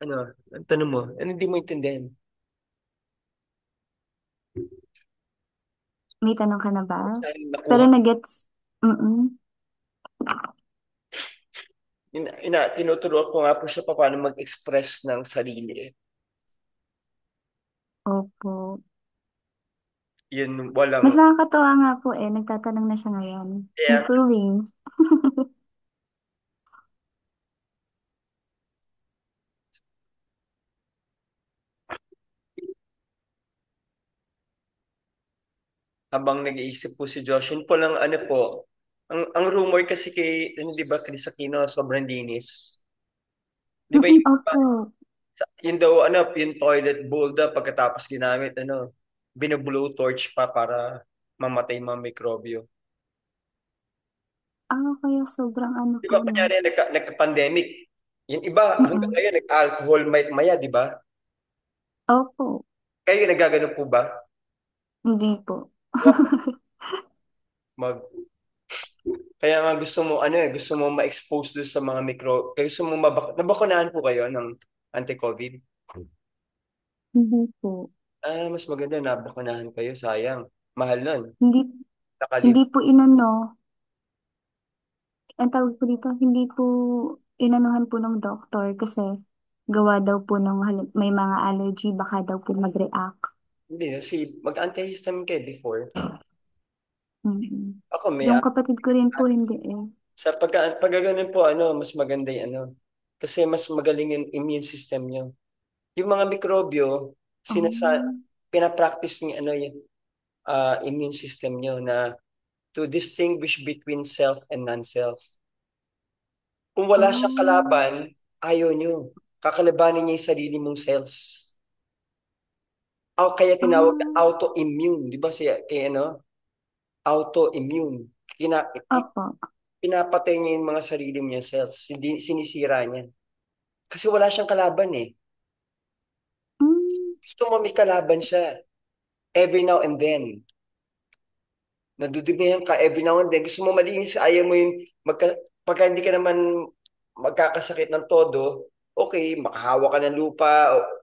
Ano, ang tanong mo, ano hindi mo intindihan? May tanong ka na ba? Saan Pero nakuha? nagets. Mm-mm. Tinuturuan ko nga po siya pa paano mag-express ng sarili. Opo. Yun, walang, Mas nakakatuwa nga po eh. Nagtatanong na siya ngayon. kaya Improving. habang nag-iisip po si Josh, yun po lang ano po, ang rumor kasi kay, ano, di ba, Chris Aquino, sobrang linis. Di ba, Mm-mm, opo. yun daw, ano, yung toilet bowl daw, pagkatapos ginamit, ano, binublow torch pa para mamatay mga mikrobyo. Ah, kaya sobrang ano Di po, ba, no? kunyari, nagka-pandemic, yung iba, hanggang Mm-mm. ngayon, nag-alcohol maya, di ba? Opo. Kayo nagagano po ba? Hindi po. Wa- Mag, kaya nga gusto mo, ano gusto mo ma-expose doon sa mga kaya gusto mo nabakunahan po kayo ng anti-COVID? Hindi po. Mas maganda nabakunahan kayo, sayang. Mahal nun. Hindi, Nakalib. hindi po inano. Ang tawag po dito, hindi po inanuhan po ng doktor kasi gawa daw po ng may mga allergy, baka daw po mag-react. Hindi, mag-antihistamine kayo before. Mm-mm. Ako may, Yung kapatid ko rin po hindi eh. sa pagkaganon po, mas maganda yung kasi mas magaling yung immune system nyo. Yung mga mikrobyo, Oh, pinapractice ng yung immune system nyo na to distinguish between self and non-self. Kung wala siyang oh, kalaban, ayaw nyo. Kakalabanin niya yung sarili mong cells. Kaya tinawag na oh, autoimmune. Di ba kaya autoimmune. opo. Pinapatay niya yung mga sarili niya cells. Hindi, sinisira niya. Kasi wala siyang kalaban eh. Mm, Gusto mo may kalaban siya. Every now and then. Nadudumihan ka every now and then. Gusto mo malinis, ayaw mo yung pagka hindi ka naman magkakasakit ng todo, okay, makahawa ka ng lupa,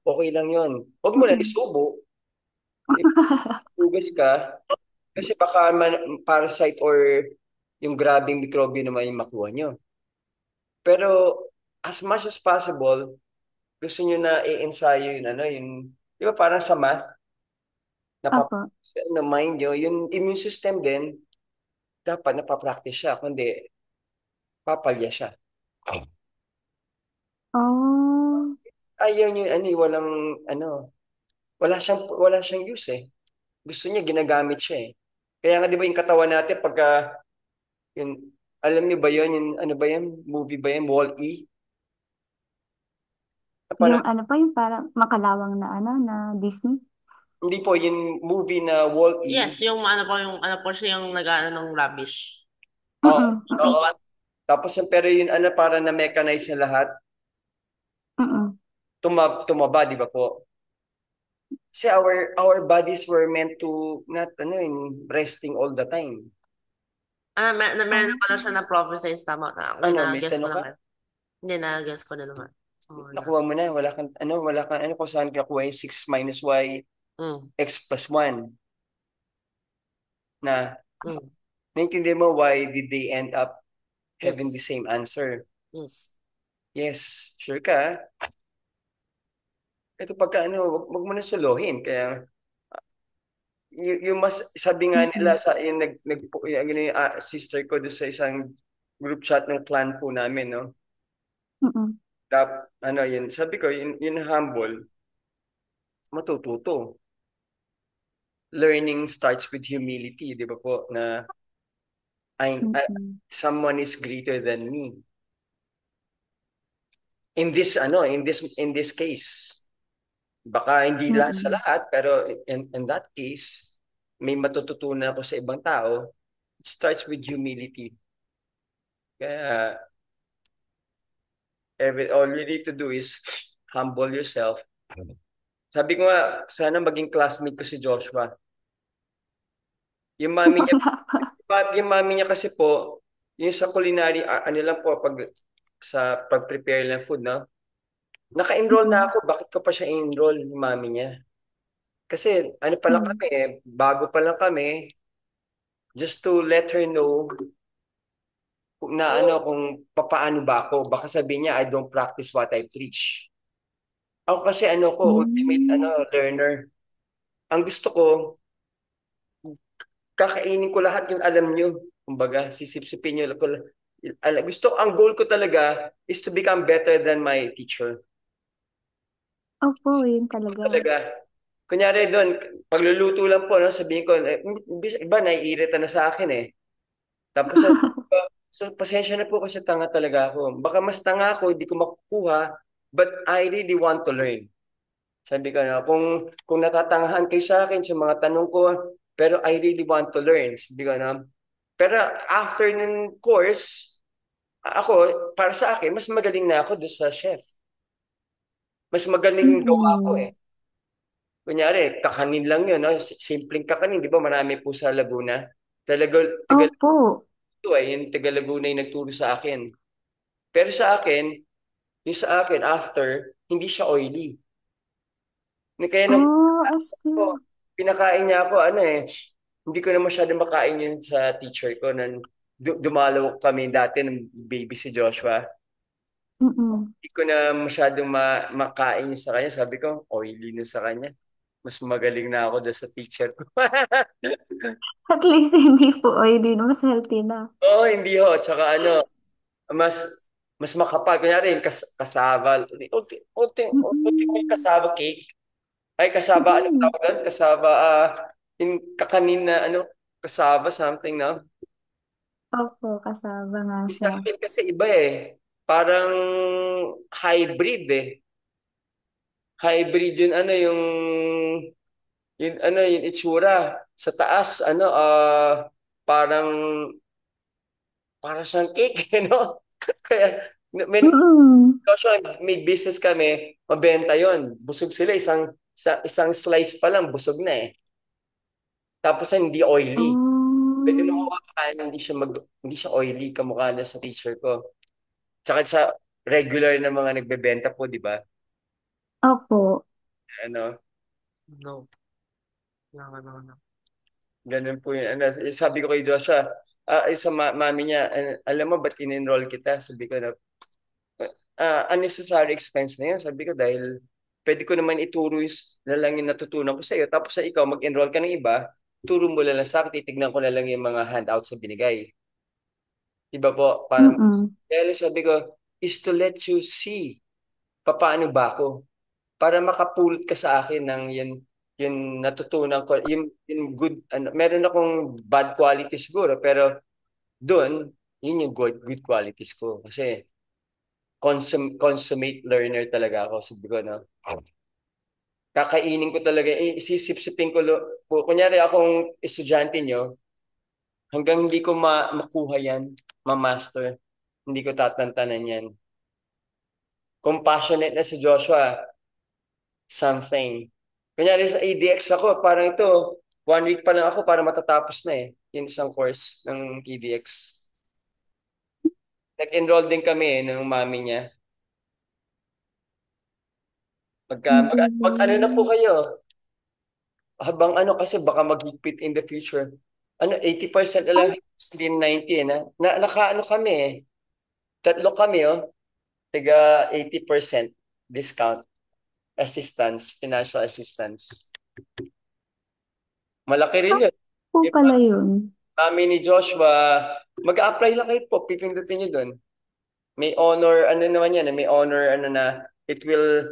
okay lang yon. Huwag mo lang Mm-mm. isubo, hugas ka, kasi baka parasite or yung grabing mikrobyo naman yung makuha nyo. Pero as much as possible, gusto nyo na i-ensayo yun, ano, yung, di ba parang sa math, napap Opo. na mind nyo, yung immune system din, dapat napapractice siya, kundi papalya siya. Oh, Ayaw nyo, ano, walang, ano, wala siyang use eh. Gusto niya, ginagamit siya eh. Kaya nga, di ba yung katawan natin, pagka, yun, alam niyo ba yun, yung, ano ba yun, movie ba yun, Wall-E? yung Parang, ano pa, yung parang makalawang na ano, na Disney? hindi po, yung movie na Wall-E. Yes, yung ano po, yung ano po siya yung nag-ano ng rubbish. Oo, Mm-mm. oo. Mm-mm. Tapos, pero yun, ano, para na-mechanize na lahat, Mm-mm. tumaba, di ba po? Kasi our bodies were meant to not, ano, in resting all the time. Meron Oh, na pala siya na prophesize tama na. Okay, Ano, may na-guess ko tanong ka? naman. Hindi, na-guess ko na naman. So, na. Nakuha mo na, wala kang, kung saan kakuha yung 6 minus y Mm, x plus 1 na mm, naintindihan mo why did they end up having the yes, same answer? yes. Yes, sure ka? Ito pagka ano, wag mo na suluhin. Kaya yung mas sabi nga nila mm-mm. sa yung yung sister ko doon sa isang group chat ng clan po namin, no? Mm-mm. Ano yun, sabi ko, yun humble, matututo. Learning starts with humility, di ba po? Na Mm-mm. someone is greater than me. In this case, baka hindi lang sa Mm-mm. lahat, pero in that case, may matututunan ako sa ibang tao. It starts with humility. Kaya all you need to do is humble yourself. Sabi ko nga, sana maging classmate ko si Joshua. Yung mami niya, Wala pa. yung mami niya kasi po, yung sa culinary, ano lang po, sa pag-prepare ng food, no? Naka-enroll na Mm-mm. ako. Bakit ko pa siya enroll yung mami niya? Kasi ano pa lang Mm. kami, bago pa lang kami, just to let her know na ano kung papaano ba ako. Baka sabihin niya, I don't practice what I preach. Ako kasi ano ko, ultimate ano Mm. learner. Ang gusto ko, kakainin ko lahat yung alam niyo. Kumbaga, sisipsipin niyo ko. Ang goal ko talaga is to become better than my teacher. Opo, yun talaga. Talaga. Kunyari doon, pagluluto lang po, no, sabihin ko, iba naiirita na sa akin eh. Tapos so pasensya na po kasi tanga talaga ako. Baka mas tanga ako, hindi ko makukuha, but I really want to learn. Sabi ko na, kung natatangahan kayo sa akin sa mga tanong ko, pero I really want to learn. Sabi ko na, pero after ng course, ako, para sa akin, mas magaling na ako doon sa chef. Mas magaling gawa ko eh. Mm-mm. Kunyari, kakanin lang yun, no? Simpleng kakanin, di ba? Marami po sa Laguna. Talaga, Opo. ito ay yung taga Laguna yung nagturo sa akin. Pero sa akin, yung sa akin, after, hindi siya oily. Kaya nung Oh, ako, asli. pinakain niya ako, ano eh, hindi ko na masyado makain yun sa teacher ko. Nang dumalaw kami dati ng baby si Joshua. Mm-mm. Hindi ko na masyadong makain yun sa kanya. Sabi ko, oily na sa kanya. Mas magaling na ako doon sa teacher ko. At least hindi po oily na. Mas healthy na. Oo, hindi ho. Tsaka ano, mas mas makapal. Kunyari, yung kasaba. Ulti mo yung Mm-mm. kasaba cake. Ay, kasaba, ano Mm-mm. tawag doon? Kasaba, yung kakanin na, ano, kasaba, something na. Opo, kasama nga Yung sa siya. akin kasi iba eh. Parang hybrid eh. Hybrid yun, ano, yung itsura. Sa taas, ano, parang, parang siyang cake, you know? Kaya, Mm-mm. may business kami, mabenta yon. Busog sila, isang slice pa lang, busog na eh. Tapos hindi oily. Pwede mo Oh. hawakan, hindi siya oily kamukha na sa teacher ko. Tsaka regular na mga nagbebenta po, di ba? Opo. Ano, No. No. ganun po yun. Ano, sabi ko kay Joshua, sa mami niya, alam mo ba't in-enroll kita? Sabi ko na, unnecessary expense na yun. Sabi ko dahil pwede ko naman ituro na lang yung natutunan ko sa iyo. Tapos sa ikaw, mag-enroll ka ng iba, turo mo lang sa akin, titignan ko na lang yung mga handouts na binigay. Diba po? Para Mm-mm. kaya sabi ko, is to let you see paano ba ako. Para makapulot ka sa akin ng yun natutunan ko, yung good, meron akong bad qualities siguro, pero doon, yun yung good qualities ko. Kasi consummate learner talaga ako, sabi ko, no? Kakainin ko talaga, isisip-sipin ko, kunyari akong estudyante nyo, hanggang hindi ko makuha yan, ma-master, hindi ko tatantanan yan. Compassionate na si Joshua, something. Kunyari sa ADX ako, parang ito, 1 week pa lang ako para matatapos na eh. Yung isang course ng ADX. Nag-enroll din kami ng mami niya. Ang Mag ano na po galing. kayo? Habang ano kasi baka maghigpit in the future. Ano, 80% na lang, Ay, hindi 90 eh, nakaano kami eh. Tatlo kami oh, tiga 80% discount, assistance, financial assistance. Malaki rin yun. po Yung pala yun. mami ni Joshua, mag-a-apply lang kayo po, pipindutin nyo doon. May honor, ano naman yan, may honor, ano na, it will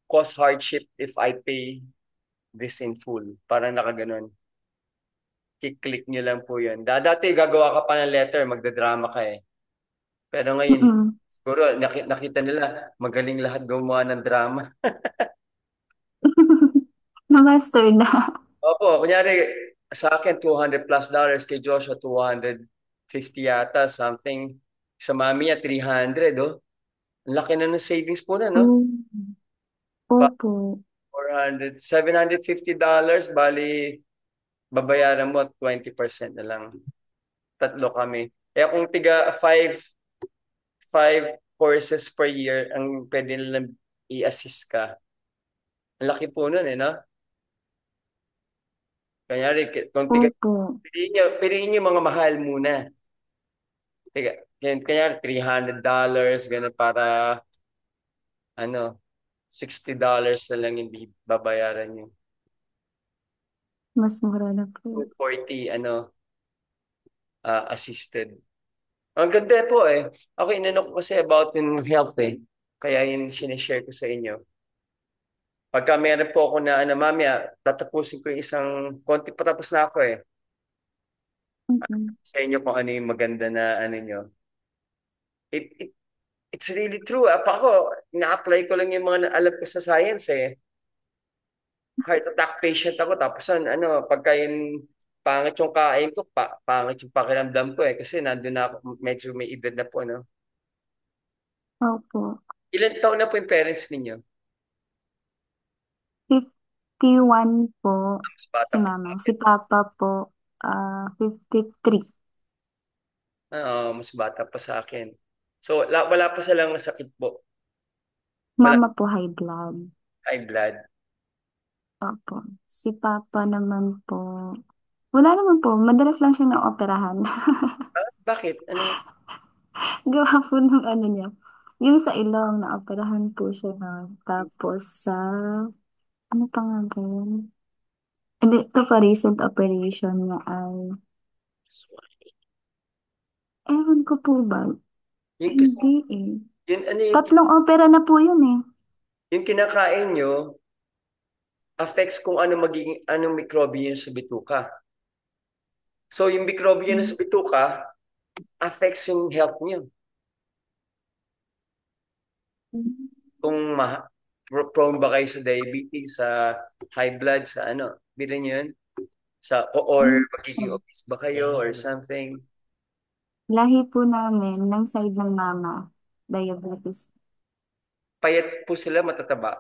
cause hardship if I pay this in full. Parang nakaganon. I-click nyo lang po yun. Dati gagawa ka pa ng letter, magdadrama ka eh. Pero ngayon, Mm-mm. siguro nakita nila, magaling lahat gumawa ng drama. Na-master na. Opo, kunyari, sa akin, $200+, kay Joshua, 250 yata, something. Sa mami niya, 300, oh. Ang laki na ng savings po na, no? Mm. Opo. 400, $750, bali, babayaran mo 20% na lang. Tatlo kami. Kaya kung tiga five courses per year ang pwede nilang i-assist ka. Ang laki po nun eh, no? Kanyari, kung tiga, Opo. piliin nyo mga mahal muna. Tiga, kanyari, $300, ganun para, ano, $60 na lang yung babayaran nyo. Mas mura na po. 240, assisted. Ang ganda po eh. Ako inano ko kasi about in health eh. Kaya yun sinishare ko sa inyo. Pagka meron po ako na mamaya, tatapusin ko yung isang konti patapos na ako eh. Mm-mm. Sa inyo kung ano yung maganda na ano nyo. It, it, it's really true. Pa ako, na-apply ko lang yung mga alam ko sa science eh. Heart attack patient ako. Tapos pagka yung pangit yung kain ko, pangit yung pakiramdam ko eh. Kasi nandun na ako, medyo may edad na po, no? Opo. Ilan taon na po yung parents ninyo? 51 po Mas si bata pa sa mama. Si akin. papa po, 53. Mas bata pa sa akin. So, wala pa silang sakit po. Wala Mama po high blood. high blood. Opo. Si papa naman po, wala naman po. Madalas lang siya na-operahan. Bakit? Anong Gawa po ng ano niya. Yung sa ilong, na-operahan po siya na. Tapos sa, ano pa nga ba yun? Hindi, ito pa recent operation niya ay, ewan ko po ba? yung, Hindi eh. yung, 3 opera na po yun eh. yung kinakain nyo affects kung anong mikrobyo yun sa bituka. So, yung mikrobyo yun Mm. sa bituka affects yung health nyo. Kung prone ba kayo sa diabetes, sa high blood, sa bilhin nyo yun? Or Mm. magiging obese ba kayo or something? Lahi po namin, ng side ng mama, diabetes. Payat po sila, matataba.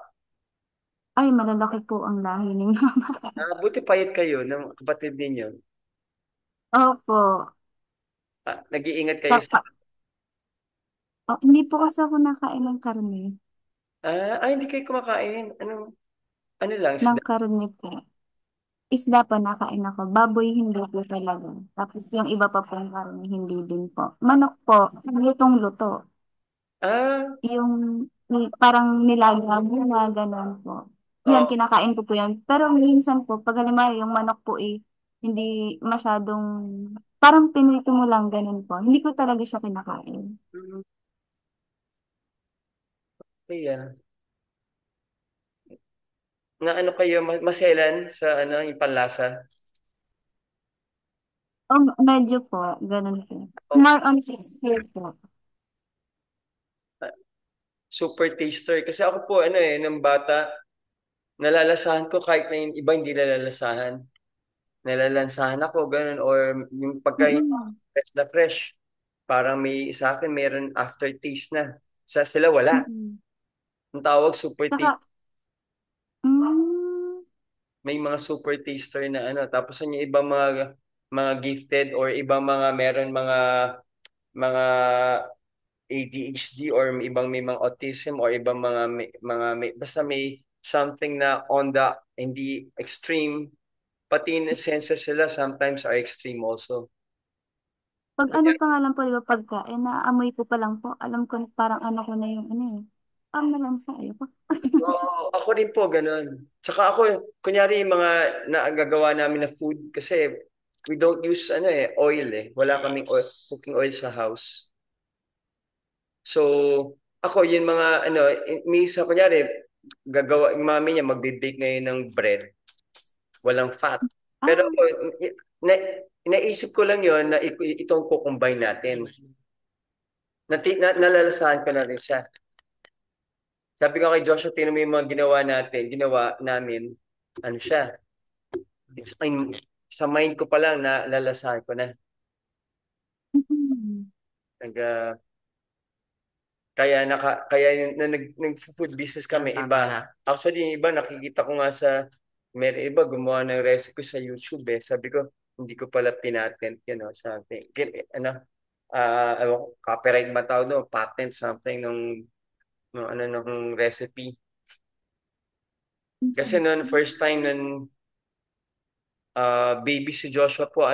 Ay, malalaki po ang lahi ni mama. Buti payat kayo ng kapatid ninyo. Opo. Nag-iingat kayo Sa sa Oh, hindi po kasi ako nakain ng karne. Hindi kayo kumakain. Ano lang, Ng isda. karne po. Isda po nakain ako. Baboy hindi po talaga. Tapos yung iba pa pong karne hindi din po. Manok po, lutong-luto. Ah, Yung parang nilaga mo na gano'n po. Yan, oh, kinakain ko po yan. Pero minsan po, pag halimbawa yung manok po hindi masyadong, parang pinrito mo lang gano'n po. Hindi ko talaga siya kinakain. mm, kaya. Na ano kayo, maselan sa yung panlasa? O, medyo po, gano'n po. Oh, More on texture po. super taster. Kasi ako po, nung bata, nalalasahan ko kahit na yung iba hindi nalalasahan. Nalalansahan ako, ganun. Or yung pagka Mm-mm. fresh na fresh, parang sa akin, meron aftertaste na. Sila wala. Mm-mm. Ang tawag super taste. Saka, mm, May mga super taster na Tapos yung ibang mga gifted or ibang mga meron mga ADHD or ibang may mga autism or ibang basta may something na on the hindi extreme, pati in senses sila sometimes are extreme also. pag ano pa nga lang po, di ba, pagkain, naamoy ko pa lang po, alam ko na parang ano ko na yung ano eh. Parang nalansa, ayoko. Oo, ako rin po ganun. Tsaka ako, kunyari yung mga nagagawa namin na food kasi we don't use oil eh. Wala kaming cooking oil sa house. So, ako yung mga may isa kunyari gagawa yung mami niya magbe-bake ngayon ng bread, walang fat. Pero Ah, na, naisip ko lang yon na itong combine natin. Nalalasahan ko na rin siya. Sabi ko kay Joshua, tingnan mo yung mga ginawa namin, ano siya, it's, sa mind ko pa lang na lalasahan ko na. mm, Nag, kaya nag-food business kami, Tama iba. na. Actually, yung iba, nakikita ko nga may iba, gumawa ng recipe sa YouTube eh. Sabi ko, hindi ko pala pinatent, something. Ewan ko, copyright ba tawag no? Patent, something, nung recipe. Kasi mm. noon, first time nun, baby si Joshua po,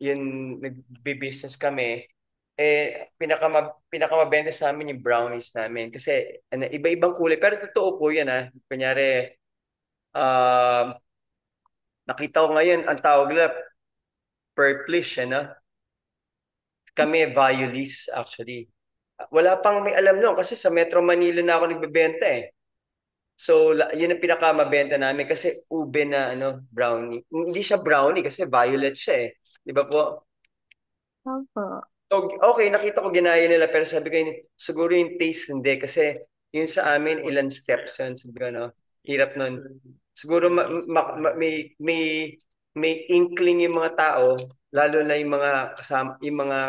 yun, nagbi-business kami, pinakamabenta sa amin yung brownies namin. Kasi, iba-ibang kulay. Pero totoo po yan, ha. Kunyari, uh, nakita ko ngayon, ang tawag nila, purplish, Kami, violis, actually. Wala pang may alam nun, kasi sa Metro Manila na ako nagbebenta eh. So, yun ang pinakamabenta namin kasi ube na brownie. Hindi siya brownie kasi violet siya eh. Di ba po? Opo. So, okay, nakita ko ginaya nila pero sabi ko siguro yung taste hindi kasi yun sa amin ilan steps yun. Sabi ko, hirap nun. Siguro may inkling yung mga tao, lalo na yung mga kasama, yung mga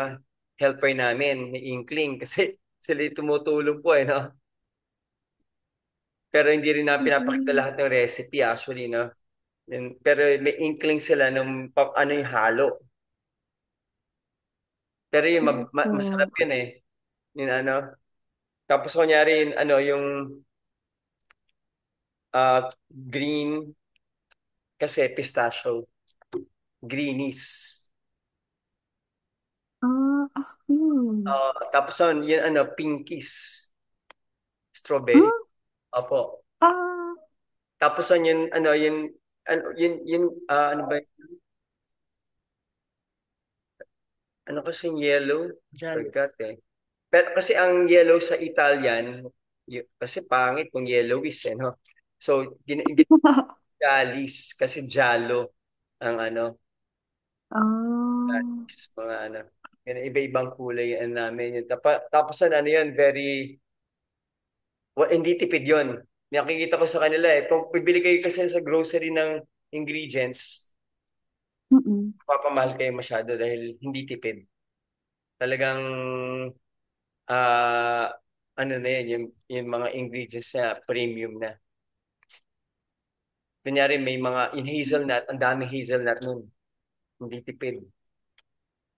helper namin, may inkling kasi sila yung tumutulong po no? Pero hindi rin na pinapakita Mm, lahat ng recipe actually, no? Pero may inkling sila ng ano yung halo. Pero yun, masarap opo. yun eh. Yun Tapos kunyari yung green kasi pistachio, greenies. Ah, asin. Tapos yun pinkies, strawberry. Hmm? Opo. Ah, Tapos yun ano ba kasi yung yellow? Jealous. Forgot eh. Pero kasi ang yellow sa Italian, kasi pangit kung yellowish no? So, Jalis kasi Jalo ang oh, mga iba-ibang kulay namin yun. Tapos yun, hindi tipid yun. Nakikita ko sa kanila eh. Kung bibili kayo kasi sa grocery ng ingredients, mm. papamahal kayo masyado dahil hindi tipid. Talagang, ah, ano na yun, yung mga ingredients na premium na. Kunyari, may yung hazelnut, ang daming hazelnut nun. Hindi tipid.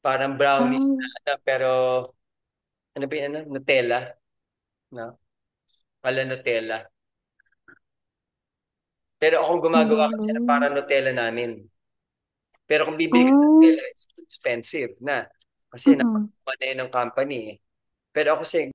Parang brownies Ah, pero Ano ba yan? Nutella? No? Pala Nutella. Pero akong Ang gumagawa kasi na galing. para Nutella namin. Pero kung bibili ka ng Oh, Nutella, it's expensive na. Kasi mm. napakuha na yun ng company eh. Pero ako kasi